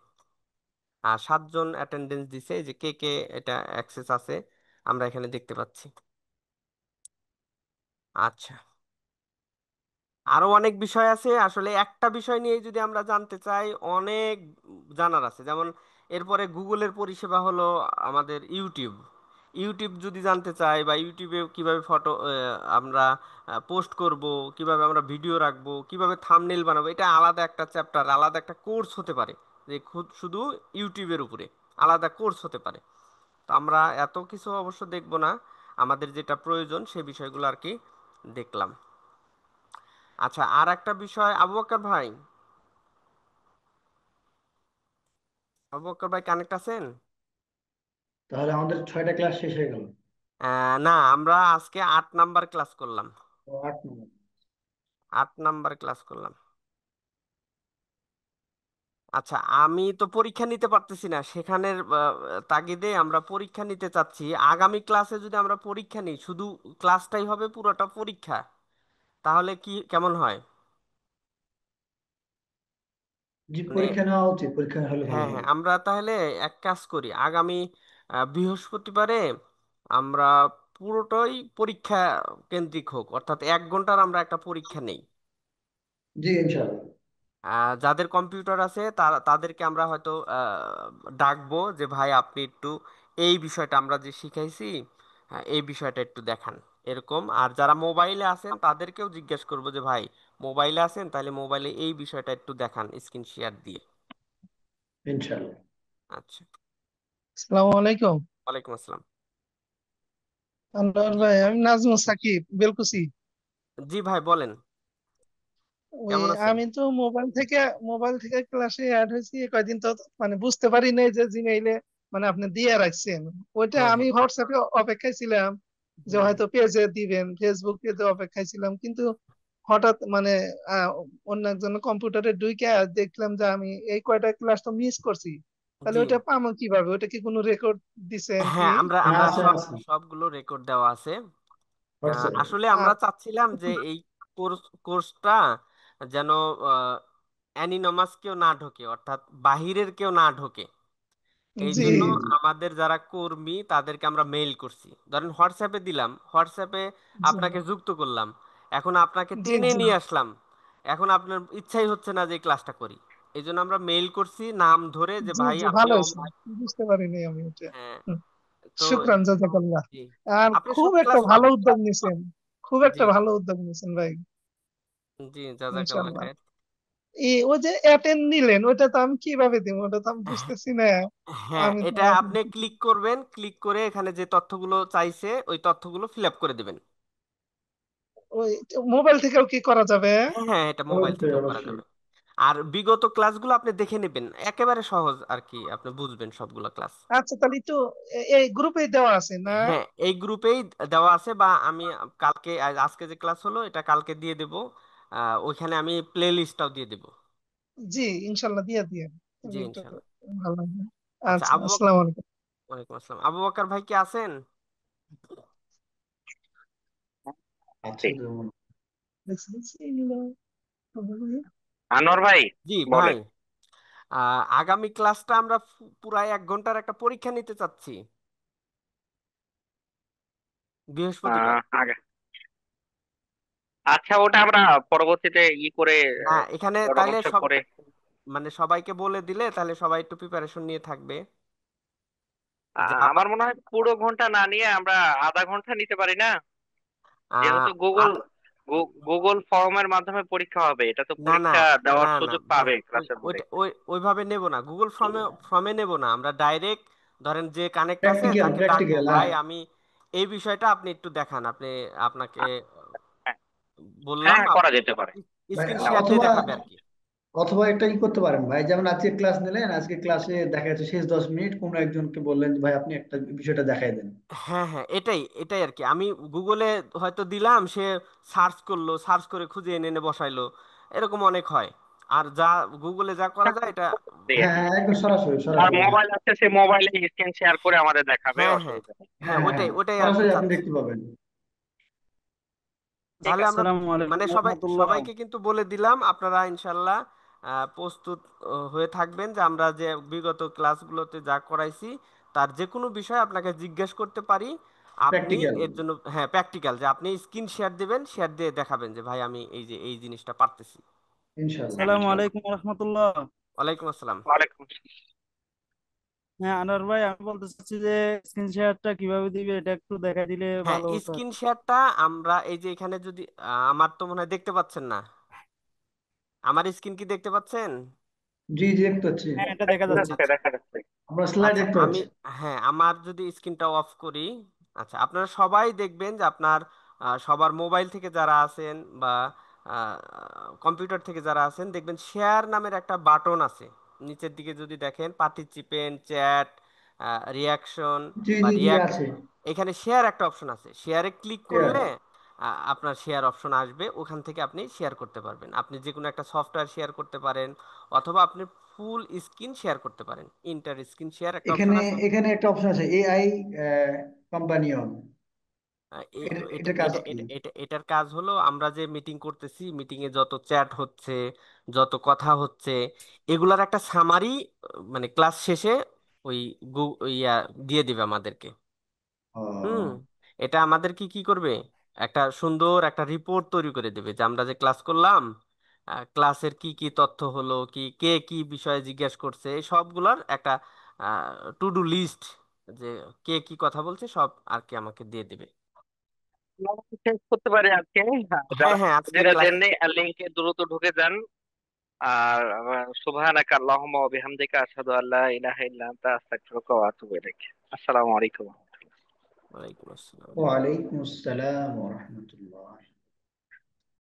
আর 7 জন অ্যাটেন্ডেন্স দিছে, এই যে কে কে এটা অ্যাক্সেস আছে আমরা এখানে দেখতে পাচ্ছি। আচ্ছা, আরো অনেক বিষয় আছে, আসলে একটা বিষয় নিয়ে যদি আমরা জানতে চাই অনেক জানার আছে। যেমন এরপরে গুগলের পরিষেবা হলো আমাদের ইউটিউব। ইউটিউব যদি জানতে চাই, বা ইউটিউবে কিভাবে ফটো আমরা পোস্ট করব, কিভাবে আমরা ভিডিও রাখবো, কিভাবে থাম্বনেল বানাবো, এটা আলাদা একটা চ্যাপ্টার, আলাদা একটা কোর্স হতে পারে, যে খুদ শুধু ইউটিউবের উপরে আলাদা কোর্স হতে পারে। তো আমরা এত কিছু অবশ্য দেখব না, আমাদের যেটা প্রয়োজন সেই বিষয়গুলো আর কি দেখলাম। আচ্ছা, আর একটা বিষয়, আবু বকর ভাই, আবু বকর ভাই কানেক্ট আছেন? তাহলে আমাদের 6টা ক্লাস শেষ হয়ে গেল। না, আমরা আজকে 8 নাম্বার ক্লাস করলাম, ও, 8 নম্বর। 8 নাম্বার ক্লাস করলাম। আচ্ছা, আমি তো পরীক্ষা নিতে পারতেছি না, সেখানের তাগিদে আমরা পরীক্ষা নিতে চাচ্ছি। আগামী ক্লাসে যদি আমরা পরীক্ষা নিই, শুধু ক্লাসটাই হবে পুরোটা পরীক্ষা, তাহলে কি কেমন হয়? জি, মানে পরীক্ষা নেওয়া উচিত, পরীক্ষা হলে ভালো হ্যাঁ হ্যাঁ, হবে। আমরা তাহলে এক কাজ করি, আগামী বৃহস্পতিবারে আমরা পুরোটাই পরীক্ষা কেন্দ্রিক হোক, অর্থাৎ 1 ঘন্টার আমরা একটা পরীক্ষা নেই। জি ইনশাল্লাহ। যাদের কম্পিউটার আছে তাদেরকে আমরা হয়তো ডাকবো যে ভাই আপনি একটু এই বিষয়টা আমরা যে শিখাইছি, এই বিষয়টা একটু দেখান, এরকম। আর যারা মোবাইলে আছেন তাদেরকেও জিজ্ঞেস করবো যে ভাই মোবাইলে আছেন তাহলে মোবাইলে এই বিষয়টা একটু দেখান স্ক্রিন শেয়ার দিয়ে। ইনশাল্লাহ। আচ্ছা। আসসালামু আলাইকুম। ওয়ালাইকুম আসসালাম। আনোয়ার জি ভাই, আমি নাজমুল সাকিব, বেলকুচি। জি ভাই বলেন, ওই কেমন আছেন? আমি তো মোবাইল থেকে ক্লাসে অ্যাড হয়েছি এই কয়দিন, তো মানে বুঝতে পারি নাই যে জিমেইলে মানে আপনি দিয়ে রাখছেন। ওইটা হ্যাঁ আমি হ্যাঁ। হোয়াটসঅ্যাপে অপেক্ষায় ছিলাম যে হুম হয়তো পেজে দিবেন, ফেসবুক পেজে অপেক্ষায় ছিলাম, কিন্তু হঠাৎ মানে আহ, অন্য একজনের কম্পিউটারে ঢুকে দেখলাম যে আমি এই কয়টা ক্লাস তো মিস করছি। তাহলে জি ওইটা পাবো কিভাবে? ওইটা কি কোনো রেকর্ড দিছেন কি? হ্যাঁ, আমরা হ্যাঁ আমরা আছে সব আছে সবগুলো রেকর্ড দেওয়া আছে। হোয়াটসঅ্যাপে। আসলে আর আমরা চাচ্ছিলাম যে এই কোর্সটা যেন অ্যানিনমাস কেউ না ঢোকে, অর্থাৎ বাহিরের কেউ না ঢোকে। এই জি জি জন্য জি আমাদের যারা কর্মী তাদেরকে আমরা মেইল করছি, ধরেন হোয়াটসঅ্যাপে দিলাম, হোয়াটসঅ্যাপে জি আপনাকে যুক্ত করলাম, এখন আপনাকে জি টেনে জি নিয়ে আসলাম, এখন আপনার ইচ্ছাই হচ্ছে না যে এই ক্লাসটা করি। এই জন্য আমরা মেইল করছি নাম ধরে যে জি ভাই জি, আপনি ভালো হয়েছে, অমুক। বুঝতে পারিনি আমি এটা। হ্যাঁ। হুম, তো শুক্রান জাযাকাল্লাহ। জি আর আপনি খুব সব একটা ক্লাস ভালো পাবেন। উদ্যোগ নিছেন, খুব জি একটা ভালো উদ্যোগ নিছেন ভাই। জি জাজাকাল্লাহ ইনশাল্লাহ। খায়ের। ওই যে অ্যাটেন্ড নিলেন, ওইটা তো আমি কিভাবে দিব? ওটা তো আমি বুঝতেছি না। হ্যাঁ, আমি তো এটা আপনি ক্লিক করবেন, ক্লিক করে এখানে যে তথ্যগুলো চাইছে ওই তথ্যগুলো ফিল আপ করে দিবেন। ওই মোবাইল থেকেও কি করা যাবে? হ্যাঁ হ্যাঁ, এটা মোবাইল অবশ্যই থেকেও করা অবশ্যই। যাবে। আর বিগত ক্লাসগুলো আপনি দেখে নেবেন, একেবারে সহজ আর কি, আপনি বুঝবেন সবগুলো ক্লাস। আচ্ছা, তাহলে তো এই গ্রুপে দেওয়া আছে না? হ্যাঁ, এই গ্রুপেই দেওয়া আছে, বা আমি কালকে আজকে যে ক্লাস হলো এটা কালকে দিয়ে দেব। ওইখানে আমি প্লে লিস্টটাও দিয়ে দেব। জি ইনশাল্লাহ, দিয়ে দিয়ে জি তাহলে এটা তো ইনশাল্লাহ। ভালো হবে। আচ্ছা, আচ্ছা, আসসালামু আলাইকুম। ওয়ালাইকুম আসসালাম। আবু বকর ভাই কি আছেন? আছে জি। তো আনোয়ার ভাই জি ভাই। বলেন। আগামী ক্লাসটা আমরা পুরাই 1 ঘন্টার একটা পরীক্ষা নিতে চাচ্ছি, বৃহস্পতিবার। আগে আচ্ছা, ওটা আমরা পরবর্তীতে করে না, এখানে তাইলে পরামর্শ সব করে। মানে সবাইকে বলে দিলে তাহলে সবাই একটু প্রিপারেশন নিয়ে থাকবে যে আমার মনে হয় পুরো ঘন্টা না নিয়ে আমরা আধা ঘন্টা নিতে পারি না? আহ, যেহেতু গুগল আধা- গুগল ফর্মের মাধ্যমে পরীক্ষা হবে, এটা তো না না পরীক্ষা দেওয়ার না না সুযোগ ভাই, পাবে ওই ক্লাসের পরে। ওইটা ওইভাবে নেব না, গুগল ফর্মে ফর্মে নেব না, আমরা ডাইরেক্ট ধরেন যে কানেক্ট আছে প্র্যাকটিক্যাল তাকে ডাকবো, প্র্যাকটিক্যাল ভাই হ্যাঁ। আমি এই বিষয়টা আপনি একটু দেখান, আপনাকে আ- হ্যাঁ বললাম, হ্যাঁ, করা যেতে পারে। ভাই স্ক্রিন শেয়ার দিয়ে অথবা দেখাবে আর কি। অথবা একটা করতে পারেন ভাই, যেমন আজকে ক্লাস নিলেন, আজকে ক্লাসে দেখা যাচ্ছে শেষ 10 মিনিট কোনো একজনকে বললেন যে ভাই আপনি একটা বিষয়টা দেখাই দেন। হ্যাঁ হ্যাঁ, এটাই এটাই আর কি, আমি গুগলে হয়তো দিলাম, সে সার্চ করলো, সার্চ করে খুঁজে এনে এনে বসাইলো, এরকম অনেক হয়। আর যা গুগলে যা করা যায় এটা। এই আর হ্যাঁ কি। হ্যাঁ একদম সরাসরি আর সরাসরি হ্যাঁ। মোবাইল আছে, সে মোবাইলে স্ক্রিন শেয়ার করে আমাদের দেখাবে, হ্যাঁ হ্যাঁ অসুবিধা নেই। হ্যাঁ, হ্যাঁ হ্যাঁ ওটাই ওটাই আমি সরাসরি আপনি চাচ্ছি। দেখতে পাবেন। ঠিক তাহলে আছে। আমরা আসসালামু মানে আলাইকুম সবাই রহমতুল্লাহ। সবাইকে কিন্তু বলে দিলাম, আপনারা ইনশাল্লাহ প্রস্তুত হয়ে থাকবেন যে আমরা যে বিগত ক্লাসগুলোতে যা করাইছি তার যে কোনো বিষয় আপনাকে জিজ্ঞেস করতে পারি। আপনি প্র্যাকটিক্যাল। এর জন্য, হ্যাঁ প্র্যাকটিক্যাল, যে আপনি স্ক্রিন শেয়ার দিবেন, শেয়ার দিয়ে দেখাবেন যে ভাই আমি এই যে এই জিনিসটা পারতেছি। ইনশাল্লাহ আসসালামু ইনশাল্লাহ। আলাইকুম রহমতুল্লাহ। ওয়ালাইকুম আসসালাম। ওয়ালাইকুম আসসালাম। হ্যাঁ আনোয়ার ভাই, আমি বলতে চাচ্ছি যে স্ক্রিন শেয়ারটা কিভাবে দিবে এটা একটু দেখা দিলে হ্যাঁ, ভালো হতো আর স্ক্রিন কি। শেয়ারটা আমরা এই যে এখানে যদি আমার তো মনে হয় দেখতে পাচ্ছেন না, আমার স্ক্রিন কি দেখতে পাচ্ছেন? জি জি দেখতে পাচ্ছি। হ্যাঁ, এটা দেখা দেখা যাচ্ছে। যাচ্ছে, আচ্ছা দেখা যাচ্ছে। আমরা স্লাইড আচ্ছা, দেখতে আমি, পাচ্ছি। হ্যাঁ আমার যদি স্ক্রিনটা অফ করি, আচ্ছা আপনারা সবাই দেখবেন যে আপনার সবার মোবাইল থেকে যারা আছেন বা কম্পিউটার থেকে যারা আছেন দেখবেন শেয়ার নামের একটা বাটন আছে। নিচের দিকে যদি দেখেন পার্টিচিপেন্ট, চ্যাট, রিয়াকশন জি বা জি জি রিয়াক্ট, আছে। এখানে শেয়ার একটা অপশন আছে, শেয়ারে ক্লিক শেয়ার। করলে আপনার শেয়ার অপশন আসবে, ওখান থেকে আপনি শেয়ার করতে পারবেন, আপনি যে কোনো একটা সফটওয়্যার শেয়ার করতে পারেন, অথবা আপনি ফুল স্ক্রিন শেয়ার করতে পারেন, ইন্টার স্ক্রিন শেয়ার একটা অপশন এখানে আছে। এখানে একটা অপশন আছে এআই কোম্পানিয়ন। এটা এটা কাজ এটা কি? এটা এটা এটার কাজ হলো আমরা যে মিটিং করতেছি, মিটিং এ যত চ্যাট হচ্ছে, যত কথা হচ্ছে, এগুলার একটা সামারি মানে ক্লাস শেষে ওই ইয়া দিয়ে দিবে আমাদেরকে। হুম। ও এটা আমাদের কি কি করবে, একটা সুন্দর একটা রিপোর্ট তৈরি করে দেবে যে আমরা যে ক্লাস করলাম, ক্লাসের কি কি তথ্য হলো, কি কে কি বিষয়ে জিজ্ঞেস করছে, এই সবগুলোর একটা টু ডু লিস্ট, যে কে কি কথা বলছে সব আর কি আমাকে দিয়ে দিবে। আমরা শেষ করতে পারি আজকে। হ্যাঁ যারা হ্যাঁ, আজকের যারা ক্লাস। দেননি লিংকে দ্রুত ঢুকে যান। আর সুবহানাকা আল্লাহুম্মা ওয়া বিহামদিকা আশহাদু আল্লা ইলাহা ইল্লা আনতা আস্তাগফিরুকা ওয়া আতুবু ইলাইক। আসসালামু আলাইকুম। ওয়ালাইকুম আসসালাম। ওয়ালাইকুম আসসালাম ওয়া রাহমাতুল্লাহ।